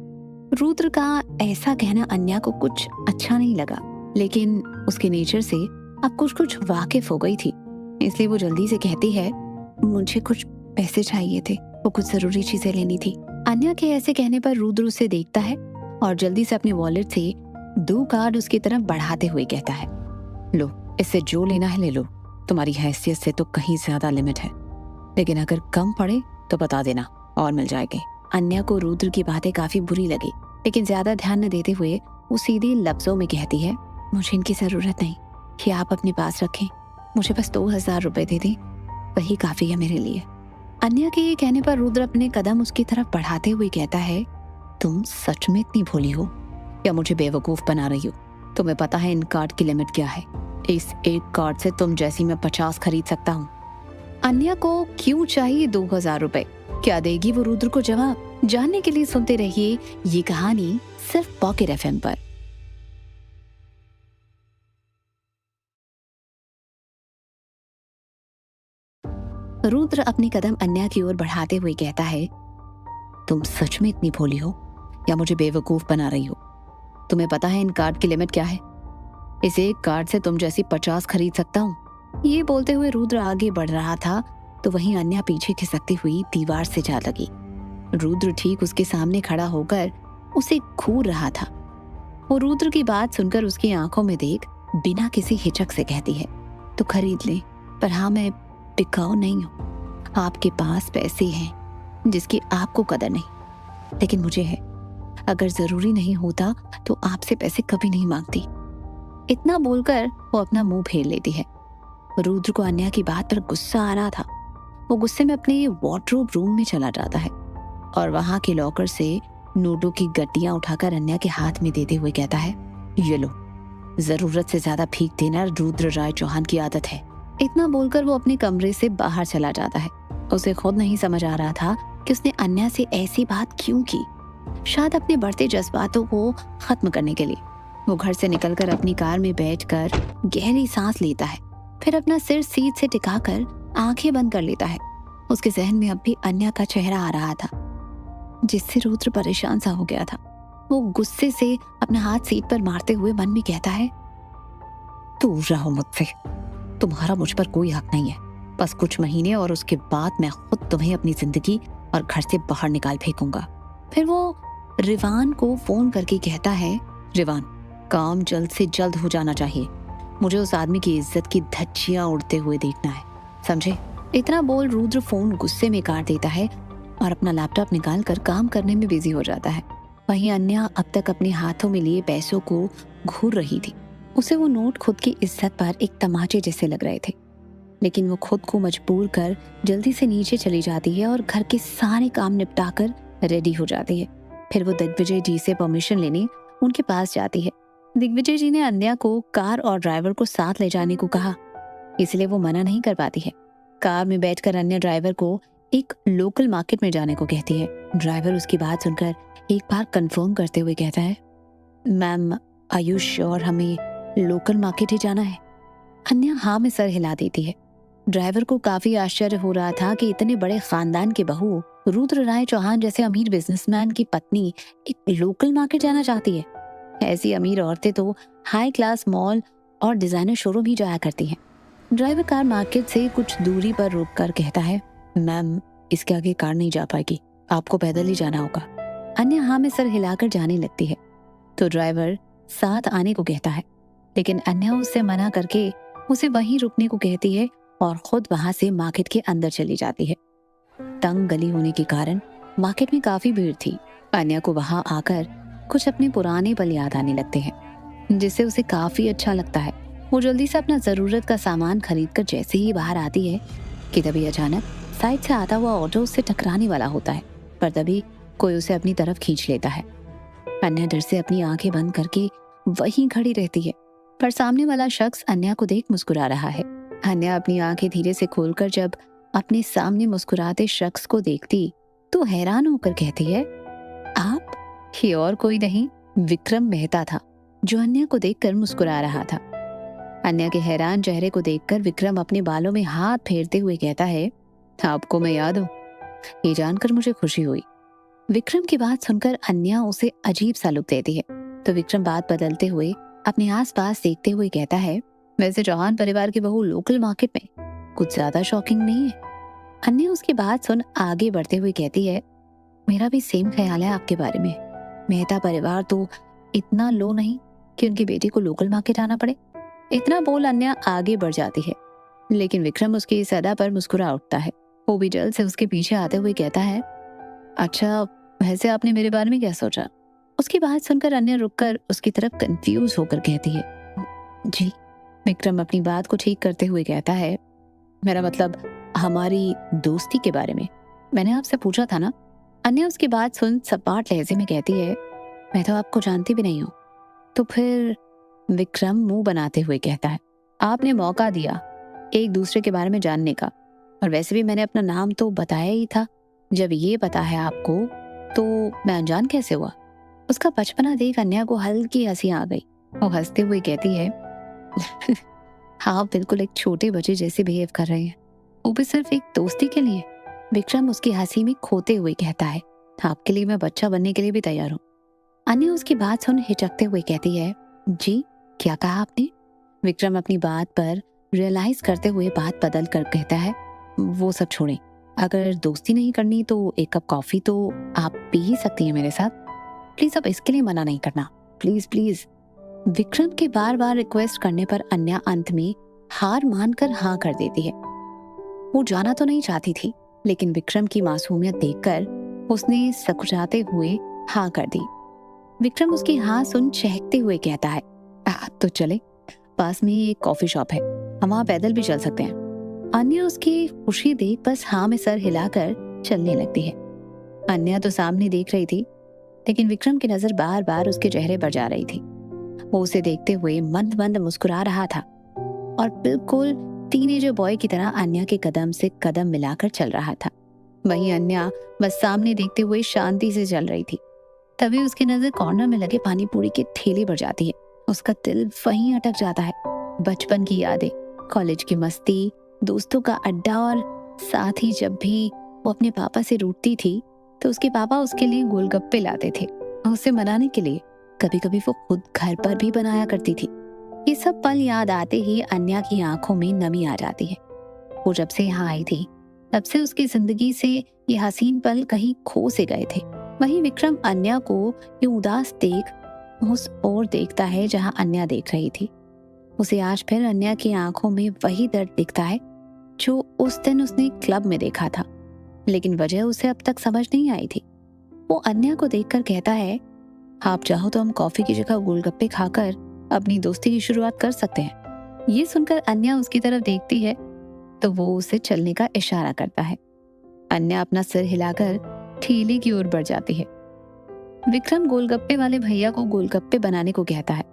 रुद्र का ऐसा कहना अन्या को कुछ अच्छा नहीं लगा, लेकिन उसके नेचर से अब कुछ वाकिफ हो गई थी, इसलिए वो जल्दी से कहती है, मुझे कुछ पैसे चाहिए थे, वो कुछ जरूरी चीजें लेनी थी। अन्या के ऐसे कहने पर रुद्र उसे देखता है और जल्दी से अपने वॉलेट से 2 कार्ड उसकी तरफ बढ़ाते हुए कहता है, लो, इससे जो लेना है ले लो, तुम्हारी हैसियत से तो कहीं ज्यादा लिमिट है, लेकिन अगर कम पड़े तो बता देना और मिल जाएंगे। अन्या को रुद्र की बातें काफी बुरी लगी, लेकिन ज्यादा ध्यान न देते हुए वो सीधे लफ्जों में कहती है, मुझे इनकी जरूरत नहीं, ये आप अपने पास रखें, मुझे बस 2000 रुपए दे दें, वही काफी है मेरे लिए। अन्या के ये कहने पर रुद्र अपने कदम उसकी तरफ बढ़ाते हुए कहता है, तुम सच में इतनी भोली हो या मुझे बेवकूफ बना रही हो? तुम्हें पता है इन कार्ड की लिमिट क्या है? इस एक कार्ड से तुम जैसी मैं 50 खरीद सकता हूँ। अन्या को क्यों चाहिए 2000 रुपए? क्या देगी वो रुद्र को जवाब? जानने के लिए सुनते रहिए ये कहानी सिर्फ पॉकेट एफएम पर। रुद्र अपनी कदम अन्या की ओर बढ़ाते हुए कहता है, तुम सच में इतनी भोली हो या मुझे बेवकूफ बना रही हो? तुम्हें पता है इन कार्ड की लिमिट क्या है? इस एक कार्ड से तुम जैसी 50 खरीद सकता हूँ। ये बोलते हुए रुद्र आगे बढ़ रहा था तो वहीं अन्या पीछे खिसकती हुई दीवार से जा लगी। रुद्र ठीक उसके सामने खड़ा होकर उसे घूर रहा था। वो रुद्र की बात सुनकर उसकी आंखों में देख बिना किसी हिचक से कहती है, तो खरीद ले, पर हाँ मैं बिकाऊ नहीं हूँ। आपके पास पैसे हैं जिसकी आपको कदर नहीं, लेकिन मुझे है। अगर जरूरी नहीं होता तो आपसे पैसे कभी नहीं मांगती। इतना बोलकर वो अपना मुंह फेर लेती है। रुद्र को अन्या की बात पर गुस्सा आ रहा था। वो गुस्से में अपने वार्डरोब रूम में चला जाता है और वहां के लॉकर से नोटों की गड्डियां उठाकर अन्या के हाथ में देते हुए कहता है, ये लो, जरूरत से ज्यादा भीख देना रुद्र राय चौहान की आदत है। इतना बोलकर वो अपने कमरे से बाहर चला जाता है। उसे खुद नहीं समझ आ रहा था कि उसने अन्या से ऐसी बात क्यों की। शायद अपने बढ़ते जज्बातों को खत्म करने के लिए। वो घर से निकलकर अपनी कार में बैठकर गहरी सांस लेता है, फिर अपना सिर सीट से टिकाकर आंखें बंद कर लेता है। उसके जहन में अब भी अन्या का चेहरा आ रहा था, जिससे रुद्र परेशान सा हो गया था। वो गुस्से से अपना हाथ सीट पर मारते हुए मन में कहता है, दूर रहो मुझसे, तुम्हारा मुझ पर कोई हक नहीं है। बस कुछ महीने और उसके बाद मैं खुद तुम्हें अपनी जिंदगी और घर से बाहर निकाल फेंकूंगा। फिर वो रिवान को फोन करके कहता है, रिवान, काम जल्द से जल्द हो जाना चाहिए। मुझे उस आदमी की इज्जत की धज्जियां उड़ते हुए देखना है, समझे? इतना बोल रुद्र फोन गुस्से में काट देता है और अपना लैपटॉप निकाल कर काम करने में बिजी हो जाता है। वहीं अन्या अब तक अपने हाथों में लिए पैसों को घूर रही थी। उसे वो नोट खुद की इज्जत पर एक तमाचे जैसे लग रहे थे, लेकिन वो खुद को मजबूर कर जल्दी से नीचे चली जाती है और घर के सारे काम निपटाकर रेडी हो जाती है। फिर वो दिग्विजय जी से परमिशन लेने उनके पास जाती है। दिग्विजय जी ने अन्या को कार और ड्राइवर को साथ ले जाने को कहा, इसलिए वो मना नहीं कर पाती है। कार में बैठकर अन्या ड्राइवर को एक लोकल मार्केट में जाने को कहती है। ड्राइवर उसकी बात सुनकर एक बार कंफर्म करते हुए कहता है, मैम आर यू श्योर हमें लोकल मार्केट ही जाना है? अन्या हाँ में सर हिला देती है। ड्राइवर को काफी आश्चर्य हो रहा था कि इतने बड़े खानदान की बहू रुद्र राय चौहान जैसे अमीर बिजनेसमैन की पत्नी एक लोकल मार्केट जाना चाहती है। ऐसी अमीर औरतें तो हाई क्लास मॉल और डिजाइनर शोरूम ही जाया करती हैं। ड्राइवर कार मार्केट से कुछ दूरी पर रुककर कहता है, मैम, इसके आगे कार नहीं जा पाएगी, आपको पैदल ही जाना होगा। अन्या हाँ में सर हिलाकर जाने लगती है तो ड्राइवर साथ आने को कहता है, लेकिन अन्या उससे मना करके उसे वहीं रुकने को कहती है और खुद वहां से मार्केट के अंदर चली जाती है। तंग गली होने के कारण मार्केट में काफी भीड़ थी। अन्या को वहां आकर कुछ अपने पुराने पल याद आने लगते हैं, जिससे उसे काफी अच्छा लगता है। वो जल्दी से अपना जरूरत का सामान खरीद कर जैसे ही बाहर आती है कि तभी अचानक साइड से आता हुआ ऑटो उससे टकराने वाला होता है, पर तभी कोई उसे अपनी तरफ खींच लेता है। अन्या डर से अपनी आंखें बंद करके वहीं खड़ी रहती है, पर सामने वाला शख्स अन्या को देख मुस्कुरा रहा है। अन्या अपनी आंखें धीरे से खोलकर जब अपने सामने मुस्कुराते शख्स को देखती तो हैरान होकर कहती है, आप? ये और कोई नहीं, विक्रम मेहता था, जो अन्या को देखकर मुस्कुरा रहा था। अन्या के हैरान चेहरे को देखकर विक्रम अपने बालों में हाथ फेरते हुए कहता है, आपको मैं याद हूं? ये जानकर मुझे खुशी हुई। विक्रम की बात सुनकर अन्या उसे अजीब सा लुक देती है, तो विक्रम बात बदलते हुए अपने आसपास देखते हुए कहता है, वैसे चौहान परिवार की बहू लोकल मार्केट में कुछ ज्यादा शॉकिंग नहीं है। अन्या उसकी बात सुन आगे बढ़ते हुए कहती है, मेरा भी सेम ख्याल है आपके बारे में। मेहता परिवार तो इतना लो नहीं कि उनकी बेटी को लोकल मार्केट आना पड़े। इतना बोल अन्या आगे बढ़ जाती है, लेकिन विक्रम उसकी इस अदा पर मुस्कुरा उठता है। वो भी जल्द से उसके पीछे आते हुए कहता है, अच्छा, वैसे आपने मेरे बारे में क्या सोचा? उसकी बात सुनकर अन्या रुककर उसकी तरफ कंफ्यूज होकर कहती है, जी। विक्रम अपनी बात को ठीक करते हुए कहता है, मेरा मतलब हमारी दोस्ती के बारे में। मैंने आपसे पूछा था ना। अन्या उसकी बात सुन सपाट लहजे में कहती है, मैं तो आपको जानती भी नहीं हूँ। तो फिर? विक्रम मुंह बनाते हुए कहता है, आपने मौका दिया एक दूसरे के बारे में जानने का, और वैसे भी मैंने अपना नाम तो बताया ही था। जब ये पता है आपको तो मैं अनजान कैसे हुआ? उसका बचपना देख अन्या को हल्की हंसी आ गई। वो हंसते हुए कहती है, हाँ, बिल्कुल एक छोटे बच्चे जैसे बिहेव कर रहे हैं, वो भी सिर्फ एक दोस्ती के लिए। विक्रम उसकी हंसी में खोते हुए कहता है, आपके लिए मैं बच्चा बनने के लिए भी तैयार हूँ। अन्या उसकी बात सुन हिचकते हुए कहती है, जी, क्या कहा आपने? विक्रम अपनी बात पर रियलाइज करते हुए बात बदल कर कहता है, वो सब छोड़ें, अगर दोस्ती नहीं करनी तो एक कप कॉफी तो आप पी ही सकती हैं मेरे साथ। प्लीज अब इसके लिए मना नहीं करना, प्लीज प्लीज। विक्रम के बार बार रिक्वेस्ट करने पर अन्या अंत में हार मानकर हाँ कर देती है। वो जाना तो नहीं चाहती थी, लेकिन विक्रम की मासूमियत देखकर उसने सकुचाते हुए हाँ कर दी। विक्रम उसकी हाँ सुन चहकते हुए कहता है, तो चले, पास में ही एक कॉफी शॉप है, हम वहां पैदल भी चल सकते हैं। अन्या उसकी खुशी देख बस हाँ में सर हिलाकर चलने लगती है। अन्या तो सामने देख रही थी, लेकिन विक्रम की नजर बार बार उसके चेहरे पर जा रही थी। वो उसे देखते हुए मंद मंद मुस्कुरा रहा था और बिल्कुल टीनेजर बॉय की तरह अन्या के कदम से कदम मिलाकर चल रहा था। वहीं अन्या बस सामने देखते हुए शांति से चल रही थी। तभी उसकी नजर कॉर्नर में लगे पानी पूरी के ठेले पर जाती है। उसका दिल वहीं अटक जाता है। बचपन की यादें, कॉलेज की मस्ती, दोस्तों का अड्डा, और साथ ही जब भी वो अपने पापा से रूठती थी तो उसके पापा उसके लिए गोलगप्पे लाते थे उसे मनाने के लिए। कभी कभी वो खुद घर पर भी बनाया करती थी। ये सब पल याद आते ही अन्या की आंखों में नमी आ जाती है। वो जब से यहाँ आई थी तब से उसकी जिंदगी से ये हसीन पल कहीं खो से गए थे। वहीं विक्रम अन्या को ये उदास देख उस ओर देखता है जहां अन्या देख रही थी। उसे आज फिर अन्या की आंखों में वही दर्द दिखता है जो उस दिन उसने क्लब में देखा था, लेकिन वजह उसे अब तक समझ नहीं आई थी। वो अन्या को देखकर कहता है, आप चाहो तो हम कॉफी की जगह गोलगप्पे खाकर अपनी दोस्ती की शुरुआत कर सकते हैं। ये सुनकर अन्या उसकी तरफ देखती है तो वो उसे चलने का इशारा करता है। अन्या अपना सिर हिलाकर ठेले की ओर बढ़ जाती है। विक्रम गोलगप्पे वाले भैया को गोलगप्पे बनाने को कहता है।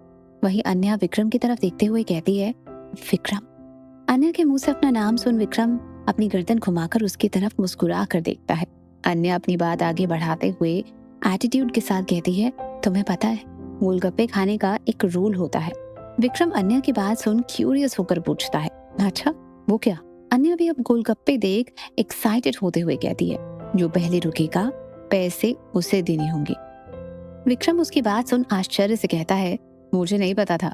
वहीं अन्या विक्रम की तरफ देखते हुए कहती है, विक्रम। अन्या के मुंह से अपना नाम सुन विक्रम अपनी गर्दन घुमाकर उसकी तरफ मुस्कुरा कर देखता है। अन्या अपनी बात आगे बढ़ाते हुए एटीट्यूड के साथ कहती है, तुम्हें पता है गोलगप्पे खाने का एक रूल होता है। विक्रम अन्या की बात सुन क्यूरियस होकर पूछता है, अच्छा वो क्या? अन्या भी अब गोलगप्पे देख एक्साइटेड होते हुए कहती है, जो पहले रुकेगा पैसे उसे देने होंगे। विक्रम उसकी बात सुन आश्चर्य से कहता है, मुझे नहीं पता था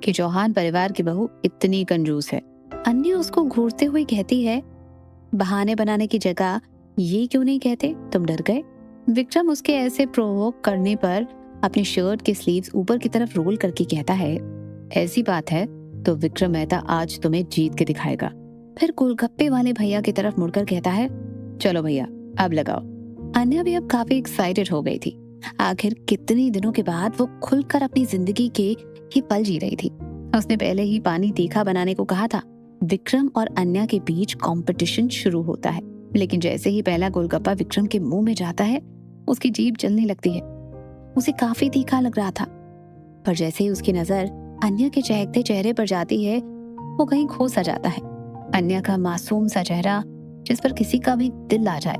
कि चौहान परिवार की बहू इतनी कंजूस है। अन्या उसको घूरते हुए कहती है, बहाने बनाने की जगह ये क्यों नहीं कहते तुम डर गए? विक्रम उसके ऐसे प्रोवोक करने पर अपनी शर्ट के स्लीव्स ऊपर की तरफ रोल करके कहता है, ऐसी बात है तो विक्रम मेहता आज तुम्हें जीत के दिखाएगा। फिर गोलगप्पे वाले भैया की तरफ मुड़कर कहता है, चलो भैया अब लगाओ। अन्या भी अब काफी एक्साइटेड हो गई थी। आखिर कितने दिनों के बाद वो खुलकर अपनी जिंदगी के ये पल जी रही थी। उसने पहले ही पानी तीखा बनाने को कहा था। विक्रम और अन्या के बीच कंपटीशन शुरू होता है, लेकिन जैसे ही पहला गोलगप्पा विक्रम के मुंह में जाता है उसकी जीभ जलने लगती है। उसे काफी तीखा लग रहा था, पर जैसे ही उसकी नजर अन्या के चहकते चेहरे पर जाती है वो कहीं खो सा जाता है। अन्या का मासूम सा चेहरा जिस पर किसी का भी दिल आ जाए।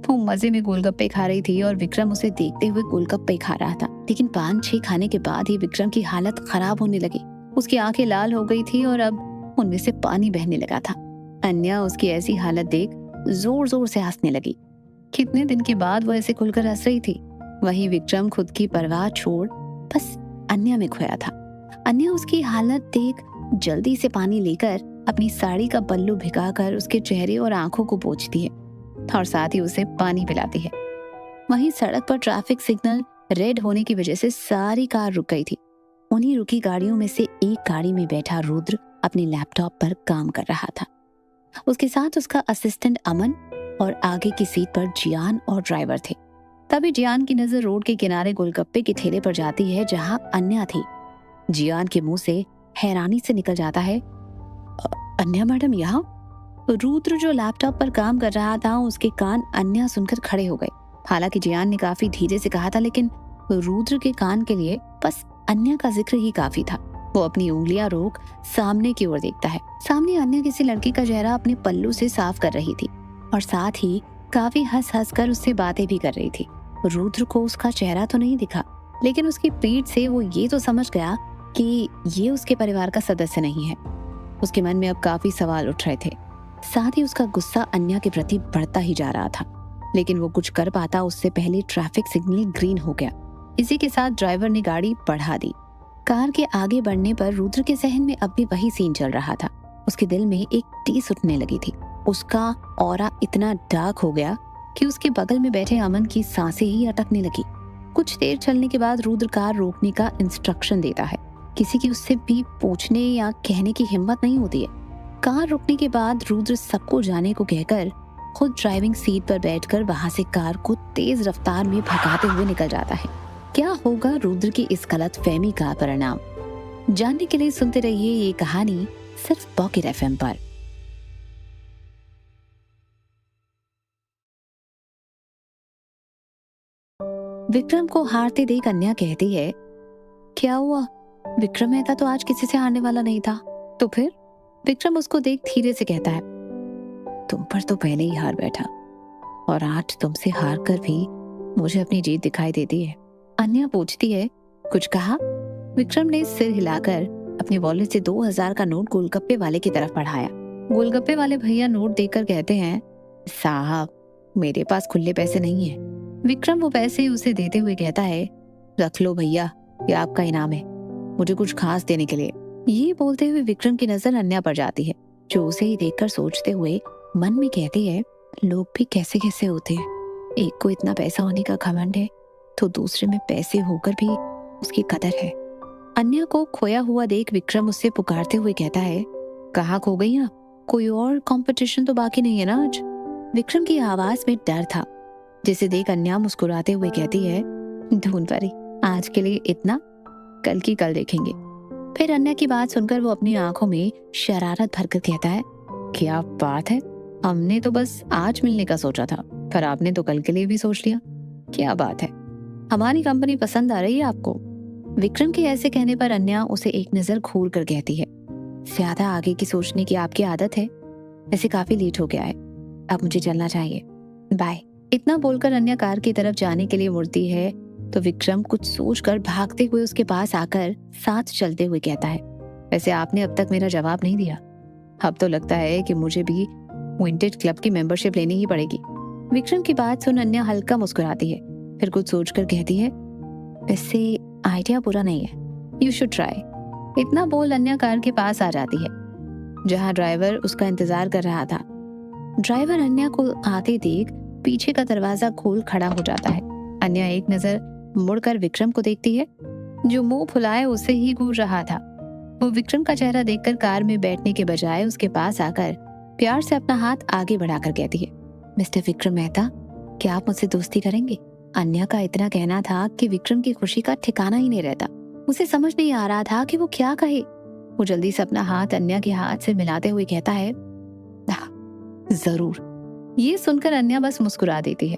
वो मजे में गोलगप्पे खा रही थी और विक्रम उसे देखते हुए गोलगप्पे खा रहा था, लेकिन 5-6 खाने के बाद ही विक्रम की हालत खराब होने लगी। उसकी आंखें लाल हो गई थी और अब उनमें से पानी बहने लगा था। अन्या उसकी ऐसी हालत देख जोर जोर से हंसने लगी। कितने दिन के बाद वो ऐसे खुलकर हंस रही थी। वहीं विक्रम खुद की परवाह छोड़ बस अन्या में खोया था। अन्या उसकी हालत देख जल्दी से पानी लेकर अपनी साड़ी का पल्लू भिगाकर उसके चेहरे और आंखों को पोंछती है और साथ ही उसे पानी पिलाती है। वहीं सड़क पर ट्रैफिक सिग्नल रेड होने की वजह से सारी कार रुक गई थी। उन्हीं रुकी गाड़ियों में से एक गाड़ी में बैठा रुद्र अपने लैपटॉप पर काम कर रहा था। उसके साथ उसका असिस्टेंट अमन और आगे की सीट पर जियान और ड्राइवर थे। तभी जियान की नजर रोड के किनारे गोलगप्पे के ठेले पर जाती है जहां अन्या थी। जियान के मुंह से हैरानी से निकल जाता है, अन्या मैडम यहाँ? रुद्र जो लैपटॉप पर काम कर रहा था उसके कान अन्या सुनकर खड़े हो गए। हालांकि जियान ने काफी धीरे से कहा था, लेकिन रुद्र के कान के लिए बस अन्या का जिक्र ही काफी था। वो अपनी उंगलियां रोक सामने की ओर देखता है। सामने अन्या किसी लड़की का चेहरा अपने पल्लू से साफ कर रही थी और साथ ही काफी हंस हंस कर उससे बातें भी कर रही थी। रुद्र को उसका चेहरा तो नहीं दिखा, लेकिन उसकी पीठ से वो ये तो समझ गया कि ये उसके परिवार का सदस्य नहीं है। उसके मन में अब काफी सवाल उठ रहे थे। साथ ही उसका गुस्सा अन्या के प्रति बढ़ता ही जा रहा था, लेकिन वो कुछ कर पाता उससे पहले ट्रैफिक सिग्नल ग्रीन हो गया। इसी के साथ ड्राइवर ने गाड़ी बढ़ा दी। कार के आगे बढ़ने पर रुद्र के जहन में अब भी वही सीन चल रहा था। उसके दिल में एक टीस उठने लगी थी। उसका ऑरा इतना डार्क हो गया कि उसके बगल में बैठे अमन की सांसें ही अटकने लगी। कुछ देर चलने के बाद रुद्र कार रोकने का इंस्ट्रक्शन देता है। किसी की उससे भी पूछने या कहने की हिम्मत नहीं होती है। कार रुकने के बाद रुद्र सबको जाने को कहकर खुद ड्राइविंग सीट पर बैठकर वहां से कार को तेज रफ्तार में भगाते हुए निकल जाता है। क्या होगा रुद्र की इस गलत फहमी का परिणाम? जानने के लिए सुनते रहिए ये कहानी सिर्फ पॉकेट एफएम पर। विक्रम को हारते देख अन्या कहती है, क्या हुआ? विक्रम मेहता तो आज किसी से हारने वाला नहीं था। तो फिर? विक्रम उसको देख धीरे से कहता है, तुम पर तो पहले ही हार बैठा और आज तुमसे हार कर भी मुझे अपनी जीत दिखाई देती है। अन्या पूछती है, कुछ कहा? विक्रम ने सिर हिलाकर अपने वॉलेट से 2000 का नोट गोलगप्पे वाले की तरफ बढ़ाया। गोलगप्पे वाले भैया नोट देकर कहते हैं, साहब मेरे पास खुले पैसे नहीं है। विक्रम वो पैसे उसे देते हुए कहता है, रख लो भैया, ये आपका इनाम है मुझे कुछ खास देने के लिए। ये बोलते हुए विक्रम की नजर अन्या पर जाती है, जो उसे ही देखकर सोचते हुए मन में कहती है, लोग भी कैसे कैसे होते हैं। एक को इतना पैसा होने का घमंड है तो दूसरे में पैसे होकर भी उसकी कदर है। अन्या को खोया हुआ देख विक्रम उससे पुकारते हुए कहता है, कहाँ खो गई आप? कोई और कंपटीशन तो बाकी नहीं है ना आज? विक्रम की आवाज में डर था, जिसे देख अन्या मुस्कुराते हुए कहती है, ढूंढ परी, आज के लिए इतना, कल की कल देखेंगे। फिर अन्या की बात सुनकर वो अपनी आंखों में शरारत भरकर कहता है, क्या बात है, हमने तो बस आज मिलने का सोचा था, पर आपने तो कल के लिए भी सोच लिया। क्या बात है, हमारी कंपनी पसंद आ रही है आपको? विक्रम के ऐसे कहने पर अन्या उसे एक नजर घूर कर कहती है, ज्यादा आगे की सोचने की आपकी आदत है। वैसे काफी लेट हो गया है, अब मुझे चलना चाहिए, बाय। इतना बोलकर अन्या कार की तरफ जाने के लिए मुड़ती है तो विक्रम कुछ सोचकर भागते हुए उसके पास आकर साथ चलते हुए कहता है, वैसे आपने अब तक मेरा जवाब नहीं दिया। अब तो लगता है कि मुझे भी विंटेज क्लब की मेंबरशिप लेनी ही पड़ेगी। विक्रम की बात सुन अन्या हल्का मुस्कुराती है, फिर कुछ सोचकर कहती है, वैसे आइडिया बुरा नहीं है, यू शुड ट्राई। इतना बोल अन्या कार के पास आ जाती है, जहां ड्राइवर उसका इंतजार कर रहा था। ड्राइवर अन्या को आते देख पीछे का दरवाजा खोल खड़ा हो जाता है। अन्या एक नजर मुड़कर विक्रम को देखती है, जो मुंह फुलाए उसे ही घूर रहा था। वो विक्रम का चेहरा देखकर कार में बैठने के बजाय उसके पास आकर प्यार से अपना हाथ आगे बढ़ाकर कहती है, मिस्टर विक्रम मेहता, क्या आप मुझसे दोस्ती करेंगे? अन्या का इतना कहना था कि विक्रम की खुशी का ठिकाना ही नहीं रहता। उसे समझ नहीं आ रहा था कि वो क्या कहे। वो जल्दी से अपना हाथ अन्या के हाथ से मिलाते हुए कहता है, जरूर। ये सुनकर अन्या बस मुस्कुरा देती है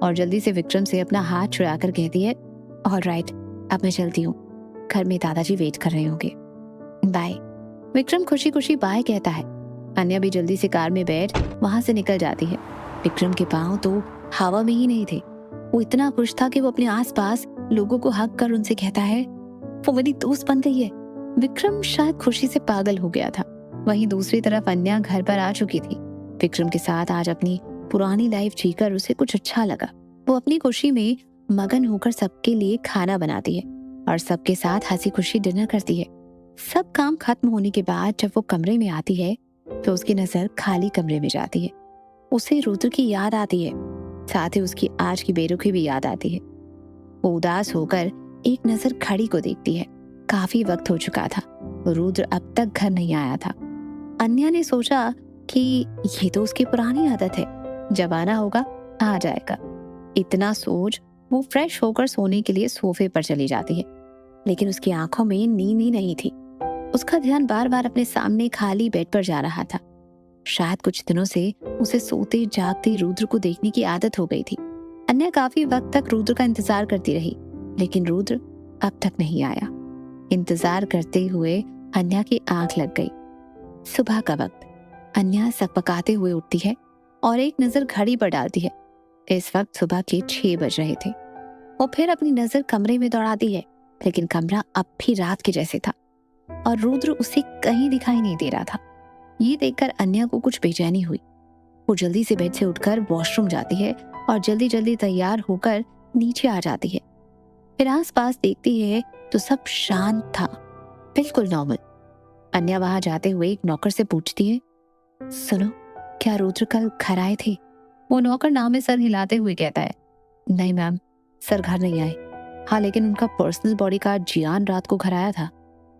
और जल्दी से विक्रम से अपना हाथ छुड़ाकर कहती है, ऑलराइट, अब मैं चलती हूँ, घर में दादाजी वेट कर रहे होंगे, बाय। विक्रम खुशी खुशी बाय कहता है। अन्या भी जल्दी से कार में बैठ वहां से निकल जाती है। विक्रम के पांव तो हवा में ही नहीं थे। वो इतना खुश था कि वो अपने आसपास लोगों को हक कर उनसे कहता है, वो मेरी दोस्त बन गई है। विक्रम शायद खुशी से पागल हो गया था। वहीं दूसरी तरफ अन्या घर पर आ चुकी थी। विक्रम के साथ आज अपनी पुरानी लाइफ जीकर उसे कुछ अच्छा लगा। वो अपनी खुशी में मगन होकर सबके लिए खाना बनाती है और सबके साथ हंसी खुशी डिनर करती है। सब काम खत्म होने के बाद जब वो कमरे में आती है तो उसकी नजर खाली कमरे में जाती है। उसे रुद्र की याद आती है, साथ ही उसकी आज की बेरुखी भी याद आती है। वो उदास होकर एक नजर घड़ी को देखती है। काफी वक्त हो चुका था, रुद्र अब तक घर नहीं आया था। अन्या ने सोचा कि ये तो उसकी पुरानी आदत है, जब आना होगा आ जाएगा। इतना सोच वो फ्रेश होकर सोने के लिए सोफे पर चली जाती है, लेकिन उसकी आंखों में नींद ही नहीं थी। उसका ध्यान बार बार अपने सामने खाली बेड पर जा रहा था। शायद कुछ दिनों से उसे सोते जागते रुद्र को देखने की आदत हो गई थी। अन्या काफी वक्त तक रुद्र का इंतजार करती रही, लेकिन रुद्र अब तक नहीं आया। इंतजार करते हुए अन्या की आंख लग गई। सुबह का वक्त। अन्या सकपकाते हुए उठती है और एक नजर घड़ी पर डालती है। इस वक्त सुबह के 6 बज रहे थे। वो फिर अपनी नजर कमरे में दौड़ाती है, लेकिन कमरा अब भी रात के जैसे था और रुद्र उसे कहीं दिखाई नहीं दे रहा था। ये देखकर अन्या को कुछ बेचैनी हुई। वो जल्दी से बेड से उठकर वॉशरूम जाती है और जल्दी जल्दी तैयार होकर नीचे आ जाती है। फिर आसपास देखती है तो सब शांत था, बिल्कुल नॉर्मल। अन्या वहां जाते हुए एक नौकर से पूछती है, सुनो, क्या रुद्र कल घर आए थे? वो नौकर नाम में सर हिलाते हुए कहता है, नहीं मैम, सर घर नहीं आए। हाँ, लेकिन उनका पर्सनल बॉडीगार्ड जियान रात को घर आया था,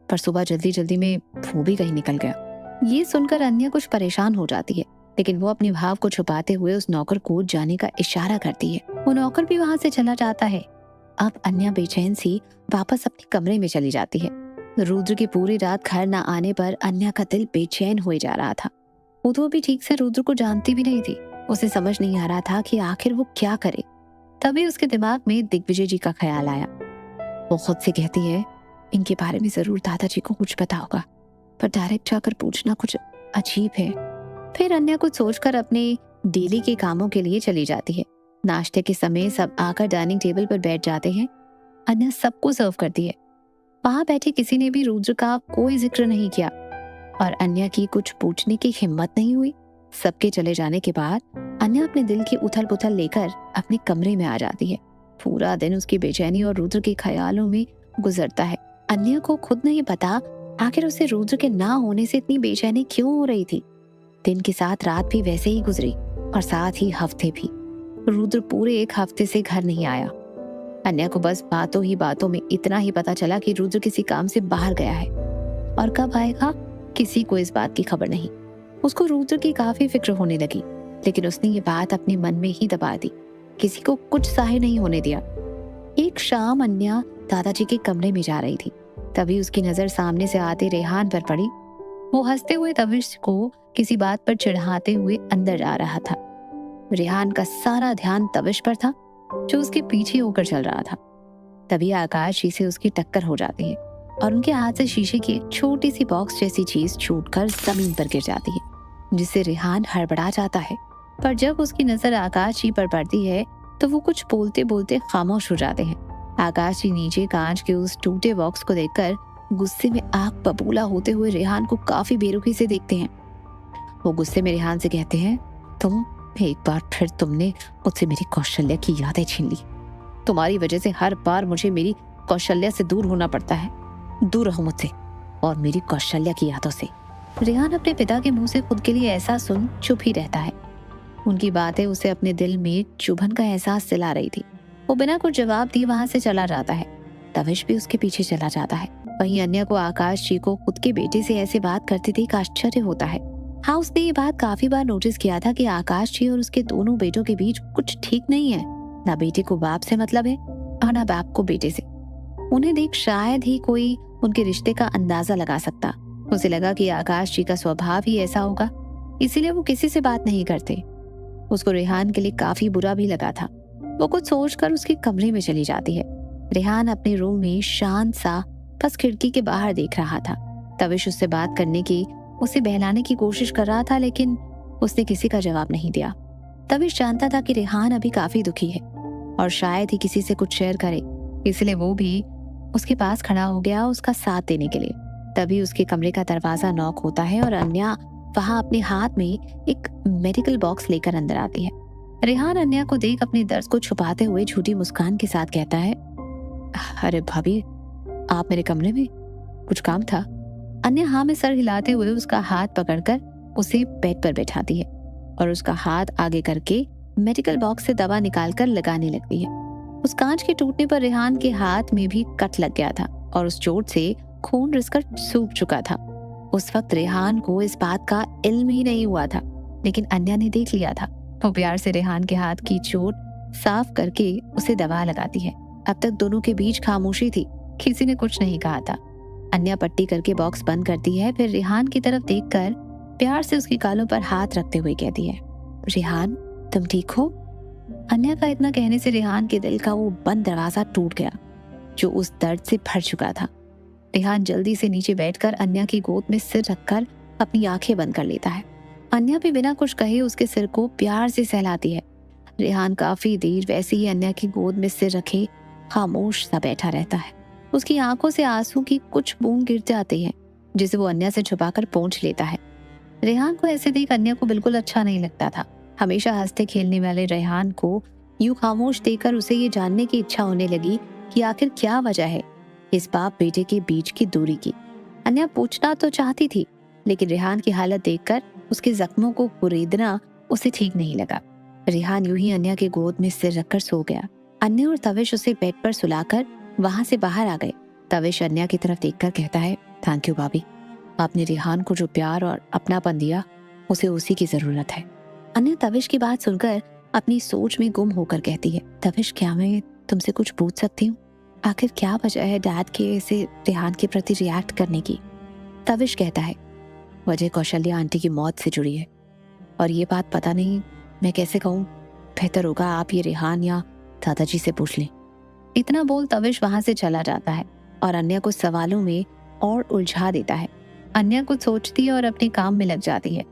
पर सुबह जल्दी जल्दी में वो भी कहीं निकल गया। ये सुनकर अन्या कुछ परेशान हो जाती है, लेकिन वो अपने भाव को छुपाते हुए उस नौकर को जाने का इशारा करती है। वो नौकर भी वहां से चला जाता है। अब अन्या बेचैन सी वापस अपने कमरे में चली जाती है। रुद्र की पूरी रात घर न आने पर अन्या का दिल बेचैन हुए जा रहा था। वो तो अभी ठीक से रुद्र को जानती भी नहीं थी। उसे समझ नहीं आ रहा था कि आखिर वो क्या करे। तभी उसके दिमाग में दिग्विजय जी का ख्याल आया। वो खुद से कहती है, इनके बारे में जरूर दादाजी को कुछ पता होगा, पर डायरेक्ट जाकर पूछना कुछ अजीब है। फिर अन्या कुछ सोचकर अपने डेली के कामों के लिए चली जाती है। नाश्ते के समय सब आकर डाइनिंग टेबल पर बैठ जाते हैं। अन्या सबको सर्व करती है। वहां बैठे किसी ने भी रुद्र का कोई जिक्र नहीं किया और अन्या की कुछ पूछने की हिम्मत नहीं हुई। सबके चले जाने के बाद अन्या अपने दिल की उथल पुथल लेकर अपने कमरे में आ जाती है। पूरा दिन उसकी बेचैनी और रुद्र के ख्यालों में गुजरता है। अन्या को खुद नहीं पता आखिर उसे रुद्र के ना होने से इतनी बेचैनी क्यों हो रही थी। दिन के साथ रात भी वैसे ही गुजरी और साथ ही हफ्ते भी। रुद्र पूरे 1 हफ्ते से घर नहीं आया। अन्या को बस बातों ही बातों में इतना ही पता चला कि रुद्र किसी काम से बाहर गया है और कब आएगा किसी को इस बात की खबर नहीं। उसको रुद्र की काफी फिक्र होने लगी, लेकिन उसने ये बात अपने मन में ही दबा दी, किसी को कुछ जाहिर नहीं होने दिया। एक शाम अन्या दादाजी के कमरे में जा रही थी, तभी उसकी नजर सामने से आते रेहान पर पड़ी। वो हंसते हुए तविश को किसी बात पर चिढ़ाते हुए अंदर जा रहा था। रेहान का सारा ध्यान तविश पर था, जो उसके पीछे होकर चल रहा था। तभी आकाश जी से उसकी टक्कर हो जाती है और उनके हाथ से शीशे की एक छोटी सी बॉक्स जैसी चीज छूटकर जमीन पर गिर जाती है, जिससे रेहान हड़बड़ा जाता है। पर जब उसकी नजर आकाश जी पर पड़ती है तो वो कुछ बोलते बोलते खामोश हो जाते हैं। आकाश जी नीचे कांच के उस टूटे बॉक्स को देखकर गुस्से में आग बबूला होते हुए रेहान को काफी बेरुखी से देखते हैं। वो गुस्से में रेहान से कहते हैं, तुम एक बार फिर तुमने मुझसे मेरी कौशल्या की यादें छीन ली। तुम्हारी वजह से हर बार मुझे मेरी कौशल्या से दूर होना पड़ता है। दूर रहो मुझसे और मेरी कौशल्या की यादों से। रेहान अपने पिता के मुंह से खुद के लिए ऐसा सुन चुप ही रहता है। उनकी बातें उसे अपने दिल में चुभन का एहसास दिला रही थी। वो बिना कुछ जवाब दिए वहां से चला जाता है। तविश भी उसके पीछे चला जाता है। वहीं अन्य को आकाश जी को खुद के बेटे से ऐसे बात करते देख आश्चर्य होता है। हाँ, उसने ये बात काफी बार नोटिस किया था कि आकाश जी और उसके दोनों बेटों के बीच कुछ ठीक नहीं है। ना बेटे को बाप से मतलब है और ना बाप को बेटे से। उन्हें देख शायद ही कोई उनके रिश्ते का अंदाजा लगा सकता। उसे लगा कि आकाश जी का स्वभाव ही ऐसा होगा, इसीलिए वो किसी से बात नहीं करते। उसको रेहान के लिए काफी बुरा भी लगा था। वो कुछ सोचकर उसके कमरे में चली जाती है। रेहान अपने रूम में शांत सा बस खिड़की के बाहर देख रहा था। तविश उससे बात करने की, उसे बहलाने की कोशिश कर रहा था, लेकिन उसने किसी का जवाब नहीं दिया। तविश जानता था कि रेहान अभी काफी दुखी है और शायद ही किसी से कुछ शेयर करे, इसलिए वो भी उसके पास खड़ा हो गया उसका साथ देने के लिए। तभी उसके कमरे का दरवाजा नॉक होता है और अन्या वहां अपने हाथ में एक मेडिकल बॉक्स लेकर अंदर आती है। रेहान अन्या को देख अपने दर्द को छुपाते हुए झूठी मुस्कान के साथ कहता है, अरे भाभी, आप मेरे कमरे में, कुछ काम था? अन्या हाँ में सर हिलाते हुए उसका हाथ पकड़कर उसे बेड पर बैठाती है और उसका हाथ आगे करके मेडिकल बॉक्स से दवा निकालकर लगाने लगती है। उस कांच के टूटने पर रेहान के हाथ में भी कट लग गया था और उस चोट से खून रिसकर सूख चुका था। उस वक्त रेहान को इस बात का इल्म ही नहीं हुआ था, लेकिन अन्या ने देख लिया था। वो प्यार से रेहान के हाथ की चोट साफ करके उसे दवा लगाती है। अब तक दोनों के बीच खामोशी थी, किसी ने कुछ नहीं कहा था। अन्या पट्टी करके बॉक्स बंद करती है, फिर रेहान की तरफ देखकर प्यार से उसके गालों पर हाथ रखते हुए कहती है, रेहान, तुम ठीक हो? अन्या का इतना कहने से रेहान के दिल का वो बंद दरवाजा टूट गया जो उस दर्द से भर चुका था। रेहान जल्दी से नीचे बैठकर अन्या की गोद में सिर रखकर अपनी आंखें बंद कर लेता है। अन्या भी बिना कुछ कहे उसके सिर को प्यार से सहलाती है। रेहान काफी देर वैसे ही अन्या की गोद में सिर रखे खामोश सा बैठा रहता है। उसकी आंखों से आंसू की कुछ बूंद गिर जाती है, जिसे वो अन्या से छुपाकर पोंछ लेता है। रेहान को ऐसे देख अन्या को बिल्कुल अच्छा नहीं लगता था। हमेशा हंसते खेलने वाले रेहान को यूं खामोश देखकर उसे ये जानने की इच्छा होने लगी कि आखिर क्या वजह है इस बाप बेटे के बीच की दूरी की। अन्या पूछना तो चाहती थी, लेकिन रेहान की हालत देखकर उसके जख्मों को कुरेदना उसे ठीक नहीं लगा। रेहान यूं ही अन्या के गोद में सिर रखकर सो गया। अन्या और तविश उसे बेड पर सुलाकर वहां से बाहर आ गए। तविश अन्या की तरफ देखकर कहता है, थैंक यू भाभी, आपने रेहान को जो प्यार और अपनापन दिया उसे उसी की जरूरत है। अन्या तविश की बात सुनकर अपनी सोच में गुम होकर कहती है, तविश, क्या मैं तुमसे कुछ पूछ सकती हूँ? आखिर क्या वजह है डैड के ऐसे रेहान के प्रति रिएक्ट करने की? तविश कहता है, वजह कौशल्या आंटी की मौत से जुड़ी है और ये बात पता नहीं मैं कैसे कहूँ, बेहतर होगा आप ये रेहान या दादाजी से पूछ लें। इतना बोल तविश वहां से चला जाता है और अन्या को सवालों में और उलझा देता है। अन्या कुछ सोचती है और अपने काम में लग जाती है।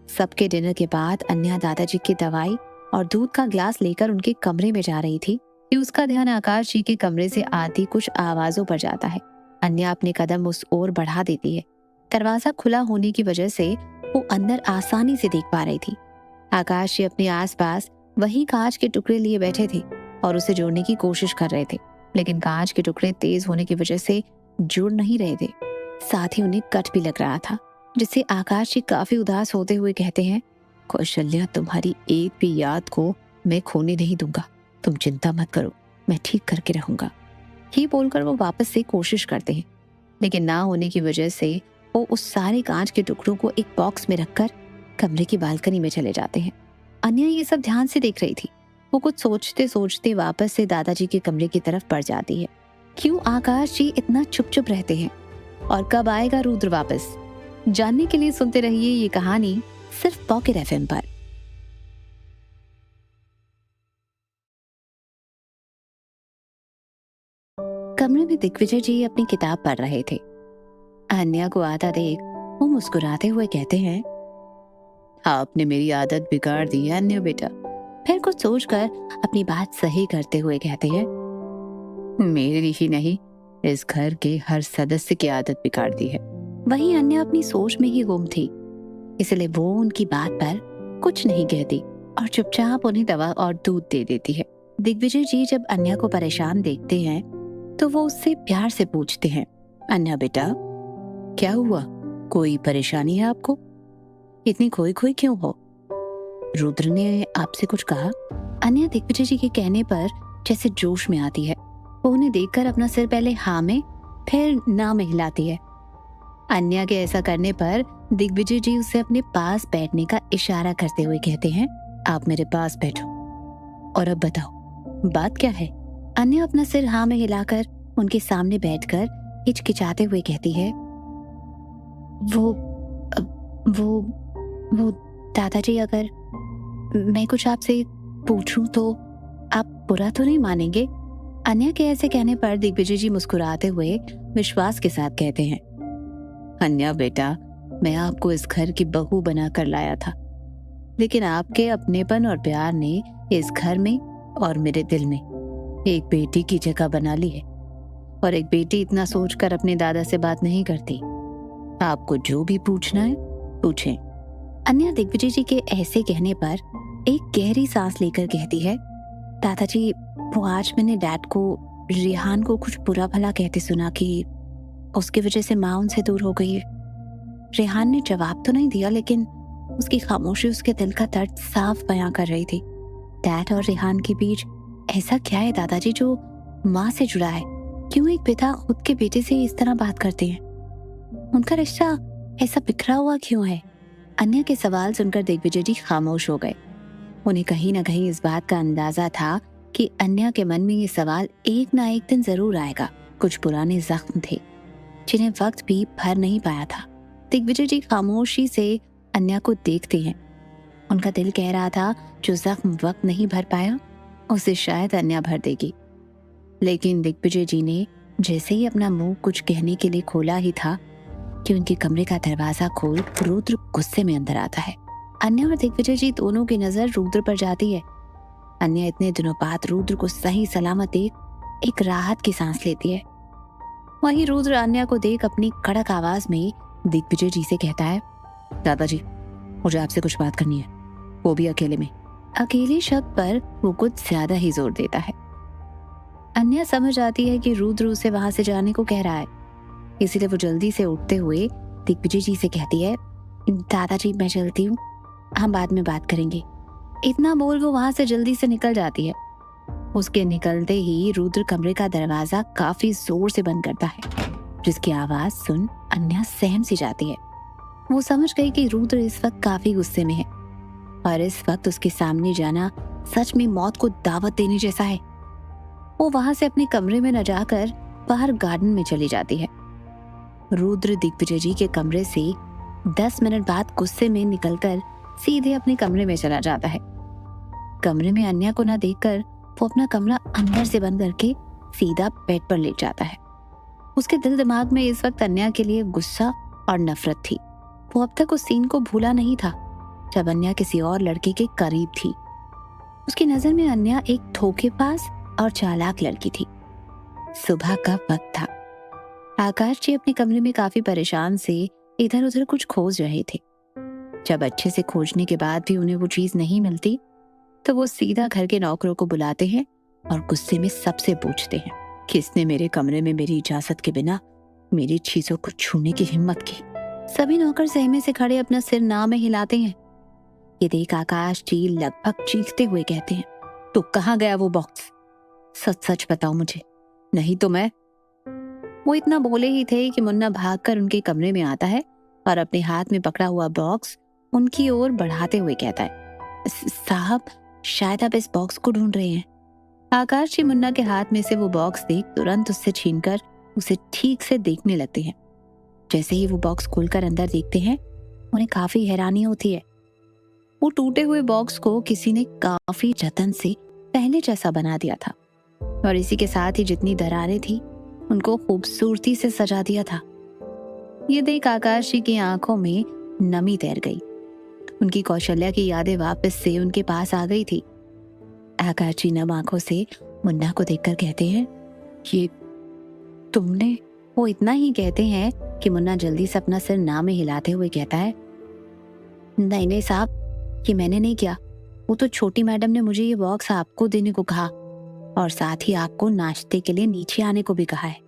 सबके डिनर के बाद अन्या दादाजी की दवाई और दूध का ग्लास लेकर उनके कमरे में जा रही थी कि उसका ध्यान आकाश जी के कमरे से आती कुछ आवाजों पर जाता है। अन्या अपने कदम उस ओर बढ़ा देती है। दरवाजा खुला होने की वजह से वो अंदर आसानी से देख पा रही थी। आकाश जी अपने आसपास वही कांच के टुकड़े लिए बैठे थे और उसे जोड़ने की कोशिश कर रहे थे, लेकिन कांच के टुकड़े तेज होने की वजह से जुड़ नहीं रहे थे। साथ ही उन्हें कट भी लग रहा था, जिससे आकाश जी काफी उदास होते हुए कहते हैं, कौशल्या, तुम्हारी एक भी याद को मैं खोने नहीं दूंगा, तुम चिंता मत करो, मैं ठीक करके रहूंगा। ये बोलकर वो वापस से कोशिश करते हैं, लेकिन ना होने की वजह से वो उस सारे कांच के टुकड़ों को एक बॉक्स में रखकर कमरे की बालकनी में चले जाते हैं। अन्या ये सब ध्यान से देख रही थी। वो कुछ सोचते सोचते वापस से दादाजी के कमरे की तरफ बढ़ जाती है। क्यों आकाश जी इतना चुप चुप रहते हैं और कब आएगा रुद्र वापस? जानने के लिए सुनते रहिए ये कहानी सिर्फ पॉकेट एफएम पर। कमरे में दिग्विजय जी अपनी किताब पढ़ रहे थे। अन्या को आता देख वो मुस्कुराते हुए कहते हैं, आपने मेरी आदत बिगाड़ दी है अन्या बेटा। फिर कुछ सोचकर अपनी बात सही करते हुए कहते हैं, मेरी ही नहीं, इस घर के हर सदस्य की आदत बिगाड़ दी है। वहीं अन्या अपनी सोच में ही गुम थी, इसलिए वो उनकी बात पर कुछ नहीं कहती और चुपचाप उन्हें दवा और दूध दे देती है। दिग्विजय जी जब अन्या को परेशान देखते हैं तो वो उससे प्यार से पूछते हैं, अन्या बेटा, क्या हुआ? कोई परेशानी है आपको? इतनी खोई खोई क्यों हो? रुद्र ने आपसे कुछ कहा? अन्या दिग्विजय जी के कहने पर जैसे जोश में आती है। वो उन्हें देखकर अपना सिर पहले हाँ में फिर ना में हिलाती है। अन्या के ऐसा करने पर दिग्विजय जी उसे अपने पास बैठने का इशारा करते हुए कहते हैं, आप मेरे पास बैठो और अब बताओ बात क्या है? अन्या अपना सिर हाँ में हिलाकर उनके सामने बैठकर हिचकिचाते हुए कहती है, वो वो वो दादाजी, अगर मैं कुछ आपसे पूछूं तो आप बुरा तो नहीं मानेंगे? अन्या के ऐसे कहने पर दिग्विजय जी मुस्कुराते हुए विश्वास के साथ कहते हैं, अन्या बेटा, मैं आपको इस घर की बहू बनाकर लाया था, लेकिन आपके अपनेपन और प्यार ने इस घर में और मेरे दिल में एक बेटी की जगह बना ली है। और एक बेटी इतना सोचकर अपने दादा से बात नहीं करती। आपको जो भी पूछना है पूछें। अन्या दिग्विजय जी के ऐसे कहने पर एक गहरी सांस लेकर कहती है, दादाजी, वो आज मैंने डैड को रेहान को कुछ बुरा भला कहते सुना कि उसकी वजह से माँ उनसे दूर हो गई है। रेहान ने जवाब तो नहीं दिया, लेकिन उसकी खामोशी उसके दिल का दर्द साफ बयां कर रही थी। डैड और रेहान के बीच ऐसा क्या है दादाजी जो माँ से जुड़ा है? क्यों एक पिता खुद के बेटे से इस तरह बात करते हैं? उनका रिश्ता ऐसा बिखरा हुआ क्यों है? अन्या के सवाल सुनकर दिग्विजय जी खामोश हो गए। उन्हें कहीं ना कहीं इस बात का अंदाजा था कि अन्या के मन में ये सवाल एक ना एक दिन जरूर आएगा। कुछ पुराने जख्म थे जिन्हें वक्त भी भर नहीं पाया था। दिग्विजय जी खामोशी से अन्या को देखते हैं। उनका दिल कह रहा था, जो जख्म वक्त नहीं भर पाया उसे शायद अन्या भर देगी। लेकिन दिग्विजय जी ने जैसे ही अपना मुंह कुछ कहने के लिए खोला ही था कि उनके कमरे का दरवाजा खोल रुद्र गुस्से में अंदर आता है। अन्या और दिग्विजय जी दोनों की नजर रुद्र पर जाती है। अन्या इतने दिनों बाद रुद्र को सही सलामत देख एक राहत की सांस लेती है। वहीं रुद्र अन्या को देख अपनी कड़क आवाज में दिग्विजय जी से कहता है, दादाजी, मुझे आपसे कुछ बात करनी है, वो भी अकेले में। अकेले शब्द पर वो कुछ ज्यादा ही जोर देता है। अन्या समझ आती है कि रुद्र उसे वहां से जाने को कह रहा है, इसीलिए वो जल्दी से उठते हुए दिग्विजय जी से कहती है, दादाजी, मैं चलती हूँ, हम बाद में बात करेंगे। इतना बोल वो वहां से जल्दी से निकल जाती है। उसके निकलते ही रुद्र कमरे का दरवाजा काफी जोर से बंद करता है, जिसकी आवाज सुन अन्या सहम सी जाती है। वो समझ गई कि रुद्र इस वक्त काफी गुस्से में है और इस वक्त उसके सामने जाना सच में मौत को दावत देने जैसा है। वो वहां से अपने कमरे में न जाकर बाहर गार्डन में चली जाती है। रुद्र दिग्विजय जी के कमरे से 10 मिनट बाद गुस्से में निकलकर सीधे अपने कमरे में चला जाता है। कमरे में अन्या को न देखकर वो अपना कमरा अंदर से बंद करके सीधा बेड पर लेट जाता है। उसके दिल दिमाग में इस वक्त अन्या के लिए गुस्सा और नफरत थी। वो अब तक उस सीन को भूला नहीं था जब अन्या किसी और लड़के के करीब थी। उसकी नजर में अन्या एक धोखेबाज और चालाक लड़की थी। सुबह का वक्त था। आकाश जी अपने कमरे में काफी परेशान से इधर उधर कुछ खोज रहे थे। जब अच्छे से खोजने के बाद भी उन्हें वो चीज नहीं मिलती तो वो सीधा घर के नौकरों को बुलाते हैं और गुस्से में सबसे पूछते हैं, किसने मेरे कमरे में मेरी इजाजत के बिना मेरी चीजों को छूने की हिम्मत की? सभी नौकर सहमे से खड़े अपना सिर ना में हिलाते हैं। ये देख आकाश जी लगभग चीखते हुए कहते हैं, तो कहाँ गया वो बॉक्स? सच सच बताओ मुझे, नहीं तो मैं। वो इतना बोले ही थे कि मुन्ना भागकर उनके कमरे में आता है और अपने हाथ में पकड़ा हुआ बॉक्स उनकी ओर बढ़ाते हुए कहता है, साहब, शायद आप इस बॉक्स को ढूंढ रहे हैं। आकाश जी मुन्ना के हाथ में से वो बॉक्स देख तुरंत उससे छीनकर उसे ठीक से देखने लगते हैं। जैसे ही वो बॉक्स खोलकर अंदर देखते हैं, उन्हें काफी हैरानी होती है। वो टूटे हुए बॉक्स को किसी ने काफी जतन से पहले जैसा बना दिया था और इसी के साथ ही जितनी दरारें थी उनको खूबसूरती से सजा दिया था। ये देख आकाश जी की आंखों में नमी तैर गई। उनकी कौशल्या की यादें वापस से उनके पास आ गई थी। आकाश जी नम आंखों से मुन्ना को देखकर कहते हैं, ये तुमने? वो इतना ही कहते हैं कि मुन्ना जल्दी से अपना सिर ना में हिलाते हुए कहता है, नहीं नहीं साहब, ये मैंने नहीं किया। वो तो छोटी मैडम ने मुझे ये बॉक्स आपको देने को कहा और साथ ही आपको नाश्ते के लिए नीचे आने को भी कहा है।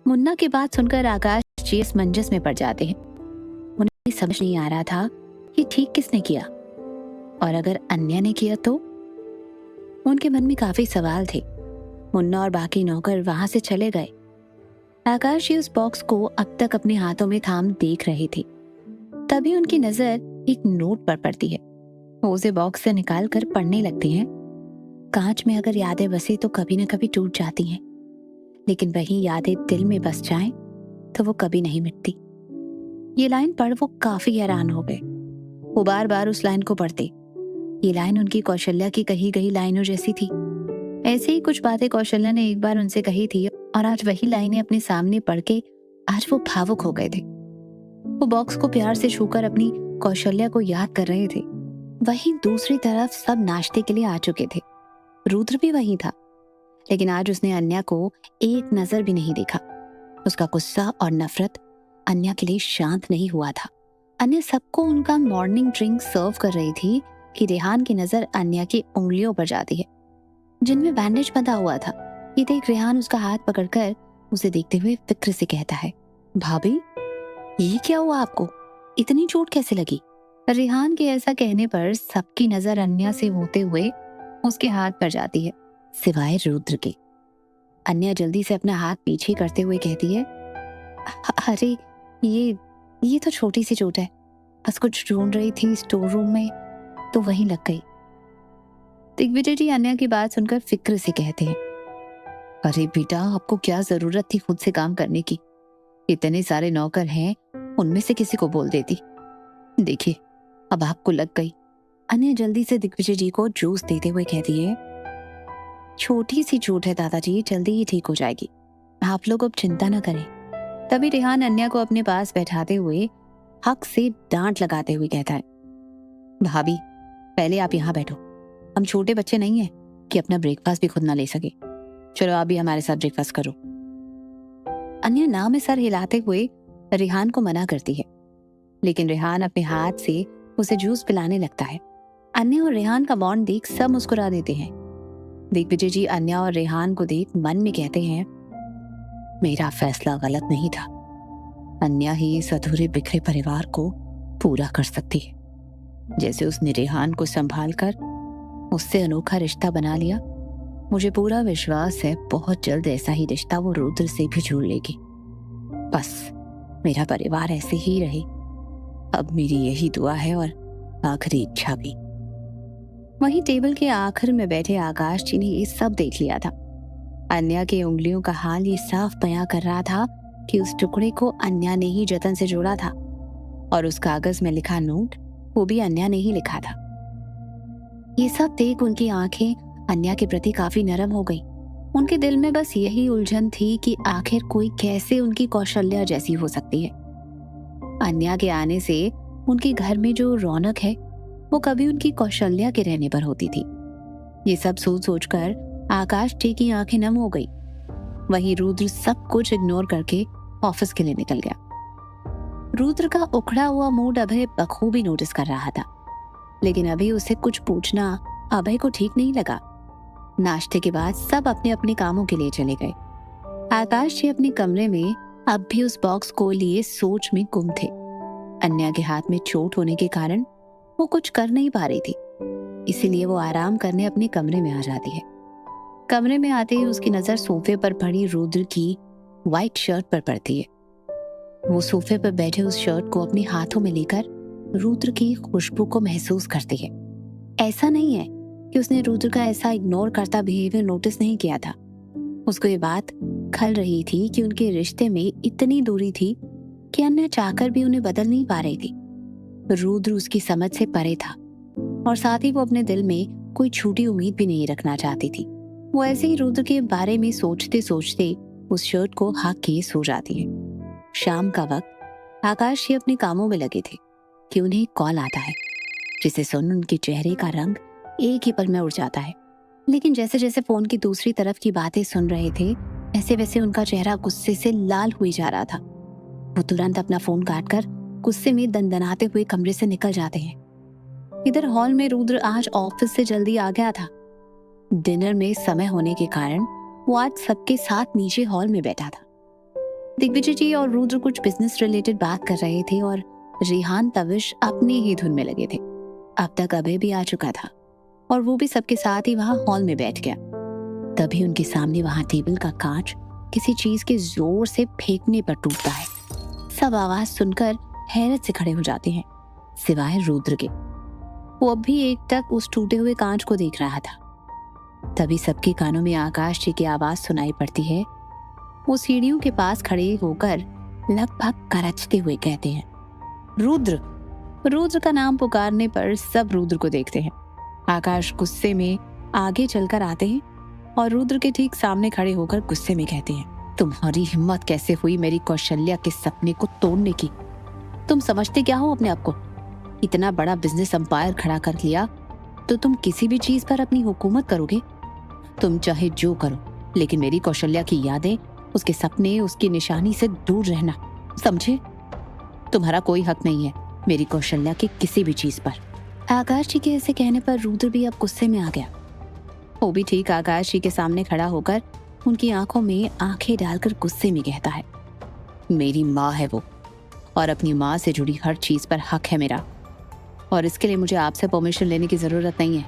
मुन्ना की बात सुनकर आकाश जी असमंजस में पड़ जाते हैं। उन्हें समझ नहीं आ रहा था ये ठीक किसने किया। और अगर अन्या ने किया तो? उनके मन में काफी सवाल थे। मुन्ना और बाकी नौकर वहां से चले गए। आकाश जी उस बॉक्स को अब तक अपने हाथों में थाम देख रहे थे। तभी उनकी नजर एक नोट पर पड़ती है। वो उसे बॉक्स से निकाल कर पढ़ने लगते हैं। कांच में अगर यादें बसे तो कभी न कभी टूट जाती हैं, लेकिन वही यादें दिल में बस जाएं तो वो कभी नहीं मिटती। ये लाइन पढ़ वो काफी हैरान हो गए। वो बार बार उस लाइन को पढ़ते। ये लाइन उनकी कौशल्या की कही गई लाइनों जैसी थी। ऐसे ही कुछ बातें कौशल्या ने एक बार उनसे कही थी और आज वही लाइनें अपने सामने पढ़ के आज वो भावुक हो गए थे। वो बॉक्स को प्यार से छूकर अपनी कौशल्या को याद कर रहे थे। वहीं दूसरी तरफ सब नाश्ते के लिए आ चुके थे। रुद्र भी वहीं था, लेकिन आज उसने अन्या को एक नजर भी नहीं देखा। उसका गुस्सा और नफरत अन्या के लिए शांत नहीं हुआ था। अन्या सबको उनका मॉर्निंग ड्रिंक सर्व कर रही थी कि रेहान की नजर अन्या की उंगलियों पर जाती है, जिनमें बैंडेज बंधा हुआ था। ये देख रेहान उसका हाथ पकड़कर उसे देखते हुए फिक्र से कहता है, भाभी ये क्या हुआ आपको? इतनी चोट कैसे लगी? रेहान के ऐसा कहने पर सबकी नजर अन्या से होते हुए उसके हाथ पर जाती है, सिवाय रुद्र के। अन्या जल्दी से अपना हाथ पीछे करते हुए कहती है, अरे ये तो छोटी सी चोट है, बस कुछ ढूंढ रही थी स्टोर रूम में तो वहीं लग गई। दिग्विजय जी अन्या की बात सुनकर फिक्र से कहते हैं, अरे बेटा आपको क्या जरूरत थी खुद से काम करने की? इतने सारे नौकर हैं, उनमें से किसी को बोल देती। देखिए अब आपको लग गई। अन्या जल्दी से दिग्विजय जी को जूस देते हुए कहती है, छोटी सी चोट है दादाजी, जल्दी ही ठीक हो जाएगी, आप लोग अब चिंता न करें। तभी रेहान अन्या को अपने पास बैठाते हुए हक से डांट लगाते हुए कहता है, भाभी पहले आप यहाँ बैठो, हम छोटे बच्चे नहीं हैं कि अपना ब्रेकफास्ट भी खुद ना ले सके। चलो आप भी हमारे साथ ब्रेकफास्ट करो। अन्या ना में सर हिलाते हुए रेहान को मना करती है, लेकिन रेहान अपने हाथ से उसे जूस पिलाने लगता है। अन्या और रेहान का बॉन्ड देख सब मुस्कुरा देते हैं। दिग्विजय जी अन्या और रेहान को देख मन में कहते हैं, मेरा फैसला गलत नहीं था। अन्या ही इस अधूरे बिखरे परिवार को पूरा कर सकती है। जैसे उसने रेहान को संभाल कर उससे अनोखा रिश्ता बना लिया, मुझे पूरा विश्वास है बहुत जल्द ऐसा ही रिश्ता वो रुद्र से भी जोड़ लेगी। बस मेरा परिवार ऐसे ही रहे, अब मेरी यही दुआ है और आखिरी इच्छा भी। वहीं टेबल के आखिर में बैठे आकाश जी ने ये सब देख लिया था। अन्या की उंगलियों का हाल ये साफ बयां कर रहा था कि उस टुकड़े को अन्या ने ही जतन से जोड़ा था और उस कागज में लिखा नोट वो भी अन्या ने ही लिखा था। ये सब देख उनकी आंखें अन्या के प्रति काफी नरम हो गई। उनके दिल में बस यही उलझन थी कि आखिर कोई कैसे उनकी कौशल्या जैसी हो सकती है। अन्या के आने से उनके घर में जो रौनक है वो कभी उनकी कौशल्या के रहने पर होती थी। ये सब सोच सोचकर आकाश जी की आंखें नम हो गई। वहीं रुद्र सब कुछ इग्नोर करके ऑफिस के लिए निकल गया। रुद्र का उखड़ा हुआ मूड अभय बखूबी नोटिस कर रहा था, लेकिन अभी उसे कुछ पूछना अभय को ठीक नहीं लगा। नाश्ते के बाद सब अपने अपने कामों के लिए चले गए। आकाश जी अपने कमरे में अब भी उस बॉक्स को लिए सोच में गुम थे। अन्या के हाथ में चोट होने के कारण वो कुछ कर नहीं पा रही थी, इसीलिए वो आराम करने अपने कमरे में आ जाती है। कमरे में आते ही उसकी नजर सोफे पर पड़ी रुद्र की व्हाइट शर्ट पर पड़ती है। वो सोफे पर बैठे उस शर्ट को अपने हाथों में लेकर रुद्र की खुशबू को महसूस करती है। ऐसा नहीं है कि उसने रुद्र का ऐसा इग्नोर करता बिहेवियर नोटिस नहीं किया था। उसको ये बात खल रही थी कि उनके रिश्ते में इतनी दूरी थी कि अन्य चाहकर भी उन्हें बदल नहीं पा रही थी। रुद्र उसकी समझ से परे था और साथ ही वो अपने दिल में कोई झूठी उम्मीद भी नहीं रखना चाहती थी। वो ऐसे ही रुद्र के बारे में सोचते सोचते उस शर्ट को हाँक के सो जाती है। शाम का वक्त आकाश जी अपने कामों में लगे थे कि उन्हें कॉल आता है, जिसे सुन उनके चेहरे का रंग एक ही पल में उड़ जाता है। लेकिन जैसे जैसे फोन की दूसरी तरफ की बातें सुन रहे थे वैसे वैसे उनका चेहरा गुस्से से लाल हुई जा रहा था। वो तुरंत अपना फोन काटकर गुस्से में दनदनाते हुए कमरे से निकल जाते हैं। इधर हॉल में रुद्र आज ऑफिस से जल्दी आ गया था। डिनर में समय होने के कारण वो आज सबके साथ नीचे हॉल में बैठा था। दिग्विजय जी और रुद्र कुछ बिजनेस रिलेटेड बात कर रहे थे और रेहान तविश अपने ही धुन में लगे थे। अब तक अभय भी आ चुका था और वो भी सबके साथ ही वहां हॉल में बैठ गया। तभी उनके सामने वहां टेबल का कांच किसी चीज के जोर से फेंकने पर टूटता है। सब आवाज सुनकर हैरत से खड़े हो जाते हैं, सिवाय रुद्र के। वो अब भी एकटक उस टूटे हुए कांच को देख रहा था। तभी सबके कानों में आकाश जी की आवाज सुनाई पड़ती है। वो सीढ़ियों के पास खड़े होकर लगभग करचते हुए कहते हैं, रुद्र। रुद्र का नाम पुकारने पर सब रुद्र को देखते हैं। आकाश गुस्से में आगे चलकर आते हैं और रुद्र के ठीक सामने खड़े होकर गुस्से में कहते हैं, तुम्हारी हिम्मत कैसे हुई मेरी कौशल्या के सपने को तोड़ने की? तुम समझते क्या हो अपने आप को? इतना बड़ा बिजनेस एम्पायर खड़ा कर लिया तो तुम किसी भी चीज पर अपनी हुकूमत करोगे? तुम चाहे जो करो, लेकिन मेरी कौशल्या की यादें, उसके सपने, उसकी निशानी से दूर रहना, समझे? तुम्हारा कोई हक नहीं है मेरी कौशल्या की किसी भी चीज पर। आकाश जी के ऐसे कहने पर रुद्र भी अब गुस्से में आ गया। वो भी ठीक आकाश जी के सामने खड़ा होकर उनकी आंखों में आंखें डालकर गुस्से में कहता है, मेरी माँ है वो, और अपनी माँ से जुड़ी हर चीज पर हक है मेरा, और इसके लिए मुझे आपसे परमिशन लेने की जरूरत नहीं है।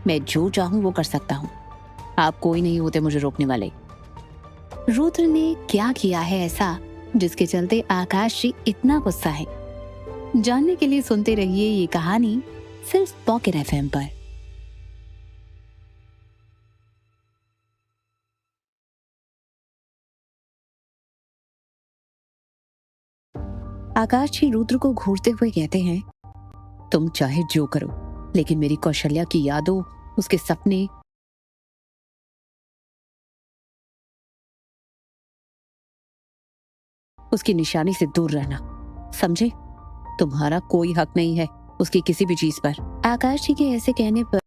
मैं जो चाहूं वो कर सकता हूँ। आप कोई नहीं होते मुझे रोकने वाले। रुद्र ने क्या किया है ऐसा जिसके चलते आकाश जी इतना गुस्सा है? जानने के लिए सुनते रहिए ये कहानी सिर्फ पॉकेट एफएम पर। आकाश जी रुद्र को घूरते हुए कहते हैं, तुम चाहे जो करो, लेकिन मेरी कौशल्या की यादों, उसके सपने, उसकी निशानी से दूर रहना, समझे? तुम्हारा कोई हक नहीं है उसकी किसी भी चीज पर। आकाश जी के ऐसे कहने पर